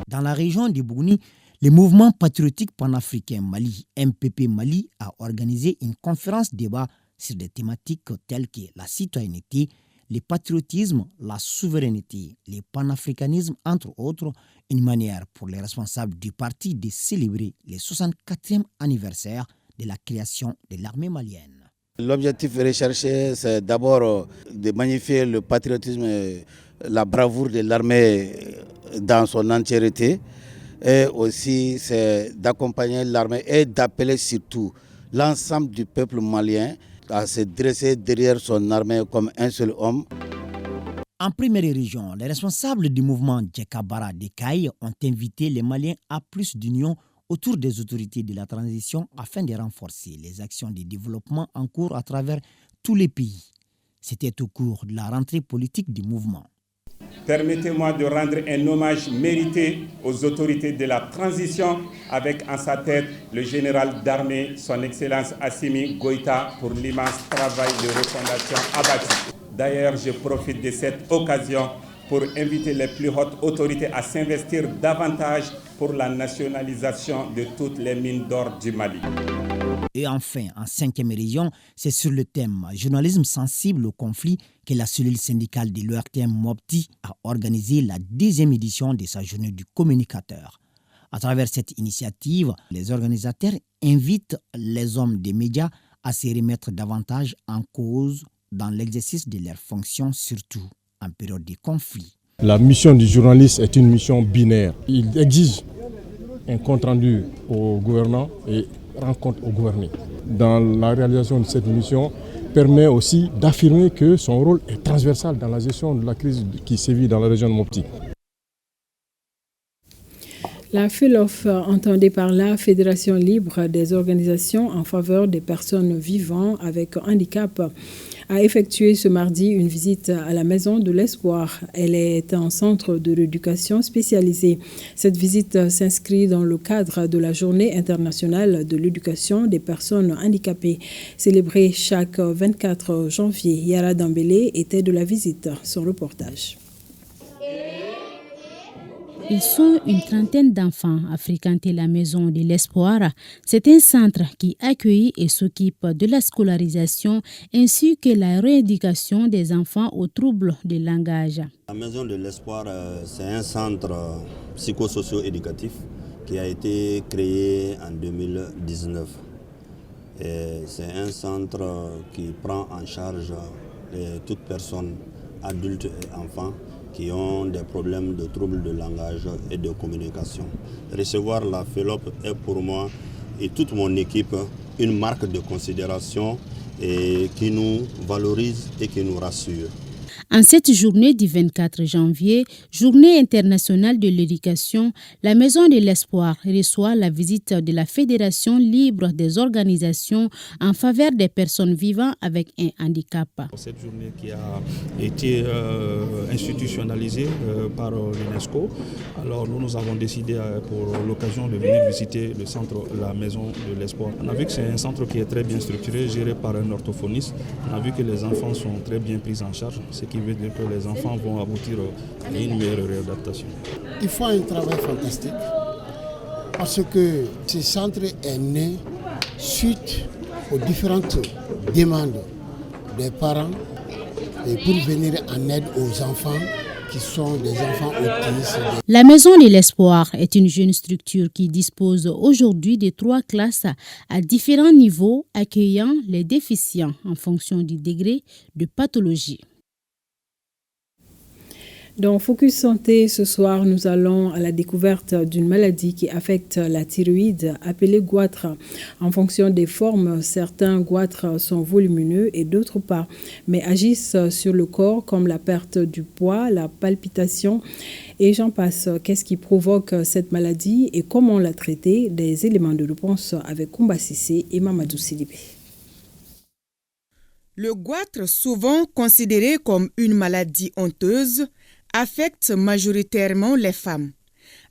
Speaker 17: Dans la région du Bougni, le mouvement patriotique panafricain Mali, MPP Mali, a organisé une conférence débat sur des thématiques telles que la citoyenneté, le patriotisme, la souveraineté, le panafricanisme, entre autres, une manière pour les responsables du parti de célébrer le 64e anniversaire de la création de l'armée malienne.
Speaker 9: L'objectif recherché, c'est d'abord de magnifier le patriotisme et la bravoure de l'armée dans son entièreté. Et aussi, c'est d'accompagner l'armée et d'appeler surtout l'ensemble du peuple malien à se dresser derrière son armée comme un seul homme.
Speaker 17: En première région, les responsables du mouvement Djekabara de Kaï ont invité les Maliens à plus d'union autour des autorités de la transition afin de renforcer les actions de développement en cours à travers tous les pays. C'était au cours de la rentrée politique du mouvement.
Speaker 11: Permettez-moi de rendre un hommage mérité aux autorités de la transition avec en sa tête le général d'armée, son Excellence Assimi Goïta, pour l'immense travail de refondation abattu. D'ailleurs, je profite de cette occasion pour inviter les plus hautes autorités à s'investir davantage pour la nationalisation de toutes les mines d'or du Mali.
Speaker 17: Et enfin, en 5e région, c'est sur le thème « Journalisme sensible au conflit » que la cellule syndicale de l'ORTM Mopti a organisé la 10e édition de sa journée du communicateur. À travers cette initiative, les organisateurs invitent les hommes des médias à se remettre davantage en cause dans l'exercice de leurs fonctions, surtout en période de conflit.
Speaker 14: La mission du journaliste est une mission binaire. Il exige un compte-rendu au gouvernant et rend compte au gouverné. Dans la réalisation de cette mission, permet aussi d'affirmer que son rôle est transversal dans la gestion de la crise qui sévit dans la région de Mopti.
Speaker 1: La FELOF, entendue par la Fédération libre des organisations en faveur des personnes vivant avec handicap, a effectué ce mardi une visite à la Maison de l'Espoir. Elle est un centre de rééducation spécialisé. Cette visite s'inscrit dans le cadre de la Journée internationale de l'éducation des personnes handicapées, célébrée chaque 24 janvier. Yara Dambélé était de la visite. Son reportage.
Speaker 25: Ils sont une trentaine d'enfants à fréquenter la Maison de l'Espoir. C'est un centre qui accueille et s'occupe de la scolarisation ainsi que la rééducation des enfants aux troubles du langage.
Speaker 26: La Maison de l'Espoir, c'est un centre psychosocio-éducatif qui a été créé en 2019. C'est un centre qui prend en charge toute personne, adulte et enfant, qui ont des problèmes de troubles de langage et de communication. Recevoir la FELOP est pour moi et toute mon équipe une marque de considération et qui nous valorise et qui nous rassure.
Speaker 25: En cette journée du 24 janvier, journée internationale de l'éducation, la Maison de l'Espoir reçoit la visite de la Fédération libre des organisations en faveur des personnes vivant avec un handicap.
Speaker 27: Cette journée qui a été institutionnalisée par l'UNESCO, alors nous avons décidé pour l'occasion de venir visiter le centre, la Maison de l'Espoir. On a vu que c'est un centre qui est très bien structuré, géré par un orthophoniste. On a vu que les enfants sont très bien pris en charge, ce qui veut dire que les enfants vont aboutir à une meilleure réadaptation.
Speaker 28: Ils font un travail fantastique parce que ce centre est né suite aux différentes demandes des parents et pour venir en aide aux enfants qui sont des enfants autistes.
Speaker 25: La Maison de l'Espoir est une jeune structure qui dispose aujourd'hui de 3 classes à différents niveaux accueillant les déficients en fonction du degré de pathologie.
Speaker 1: Dans Focus Santé, ce soir, nous allons à la découverte d'une maladie qui affecte la thyroïde, appelée goitre. En fonction des formes, certains goitres sont volumineux et d'autres pas, mais agissent sur le corps comme la perte du poids, la palpitation et j'en passe. Qu'est-ce qui provoque cette maladie et comment la traiter? Des éléments de réponse avec Koumba Sissé et Mamadou Sidibé.
Speaker 4: Le goitre, souvent considéré comme une maladie honteuse, affecte majoritairement les femmes.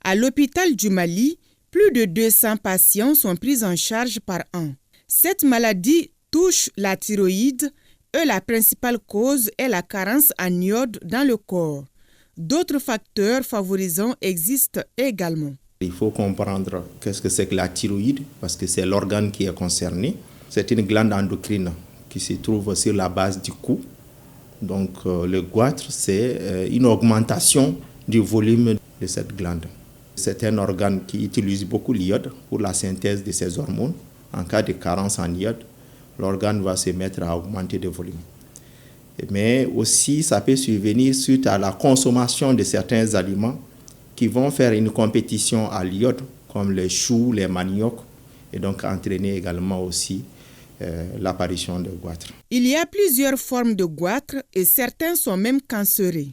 Speaker 4: À l'hôpital du Mali, plus de 200 patients sont pris en charge par an. Cette maladie touche la thyroïde et la principale cause est la carence en iode dans le corps. D'autres facteurs favorisants existent également.
Speaker 13: Il faut comprendre qu'est-ce que c'est que la thyroïde, parce que c'est l'organe qui est concerné. C'est une glande endocrine qui se trouve sur la base du cou. Donc le goitre, c'est une augmentation du volume de cette glande. C'est un organe qui utilise beaucoup l'iode pour la synthèse de ses hormones. En cas de carence en iode, l'organe va se mettre à augmenter de volume. Mais aussi, ça peut survenir suite à la consommation de certains aliments qui vont faire une compétition à l'iode, comme les choux, les maniocs, et donc entraîner également aussi l'apparition de goitre.
Speaker 4: Il y a plusieurs formes de goitre et certains sont même cancéreux.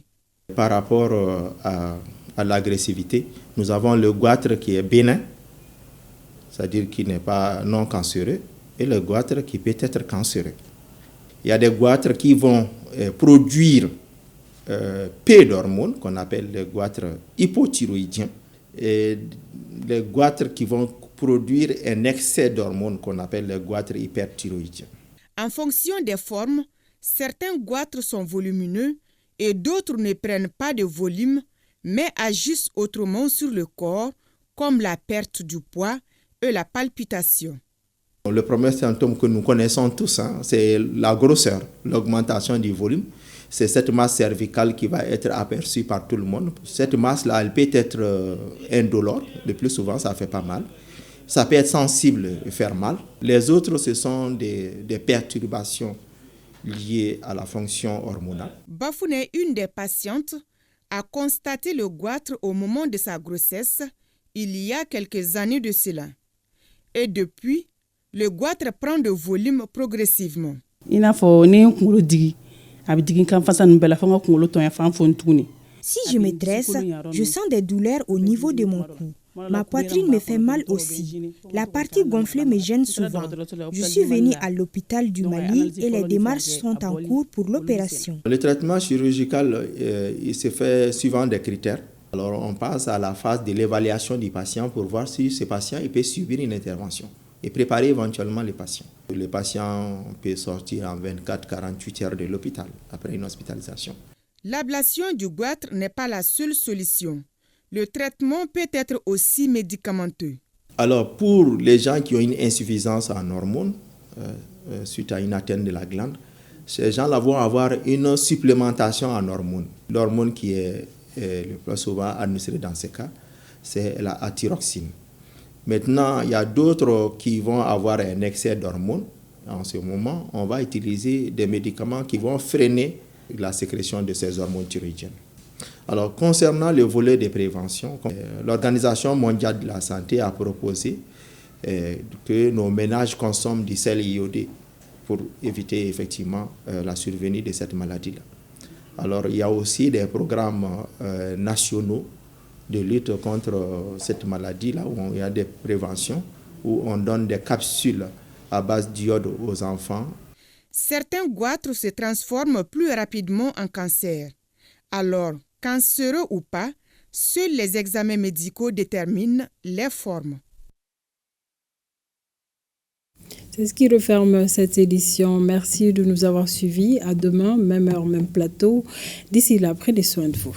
Speaker 13: Par rapport à l'agressivité, nous avons le goitre qui est bénin, c'est-à-dire qui n'est pas non cancéreux, et le goitre qui peut être cancéreux. Il y a des goitres qui vont produire peu d'hormones, qu'on appelle les goitres hypothyroïdiens, et les goitres qui vont produire un excès d'hormones qu'on appelle les goitres hyperthyroïdiens.
Speaker 4: En fonction des formes, certains goitres sont volumineux et d'autres ne prennent pas de volume, mais agissent autrement sur le corps, comme la perte du poids et la palpitation.
Speaker 13: Le premier symptôme que nous connaissons tous, c'est la grosseur, l'augmentation du volume. C'est cette masse cervicale qui va être aperçue par tout le monde. Cette masse-là, elle peut être indolore. Le plus souvent, ça fait pas mal. Ça peut être sensible et faire mal. Les autres, ce sont des perturbations liées à la fonction hormonale.
Speaker 4: Bafouné, une des patientes, a constaté le goitre au moment de sa grossesse, il y a quelques années de cela. Et depuis, le goitre prend de volume progressivement.
Speaker 15: Si je me dresse, je sens des douleurs au niveau de mon cou. Ma poitrine me fait mal aussi. La partie gonflée me gêne souvent. Je suis venue à l'hôpital du Mali et les démarches sont en cours pour l'opération.
Speaker 13: Le traitement chirurgical, il se fait suivant des critères. Alors on passe à la phase de l'évaluation du patient pour voir si ce patient il peut subir une intervention et préparer éventuellement les patients. Le patient peut sortir en 24-48 heures de l'hôpital après une hospitalisation.
Speaker 4: L'ablation du goitre n'est pas la seule solution. Le traitement peut être aussi médicamenteux.
Speaker 13: Alors, pour les gens qui ont une insuffisance en hormones, suite à une atteinte de la glande, ces gens-là vont avoir une supplémentation en hormones. L'hormone qui est le plus souvent administrée dans ces cas, c'est la athyroxine. Maintenant, il y a d'autres qui vont avoir un excès d'hormones. En ce moment, on va utiliser des médicaments qui vont freiner la sécrétion de ces hormones thyroïdiennes. Alors, concernant le volet de prévention, l'Organisation mondiale de la santé a proposé que nos ménages consomment du sel iodé pour éviter effectivement la survenue de cette maladie-là. Alors, il y a aussi des programmes nationaux de lutte contre cette maladie-là, où il y a des préventions, où on donne des capsules à base d'iode aux enfants.
Speaker 4: Certains goitres se transforment plus rapidement en cancer. Alors, cancéreux ou pas, seuls les examens médicaux déterminent les formes.
Speaker 1: C'est ce qui referme cette édition. Merci de nous avoir suivis. À demain, même heure, même plateau. D'ici là, prenez soin de vous.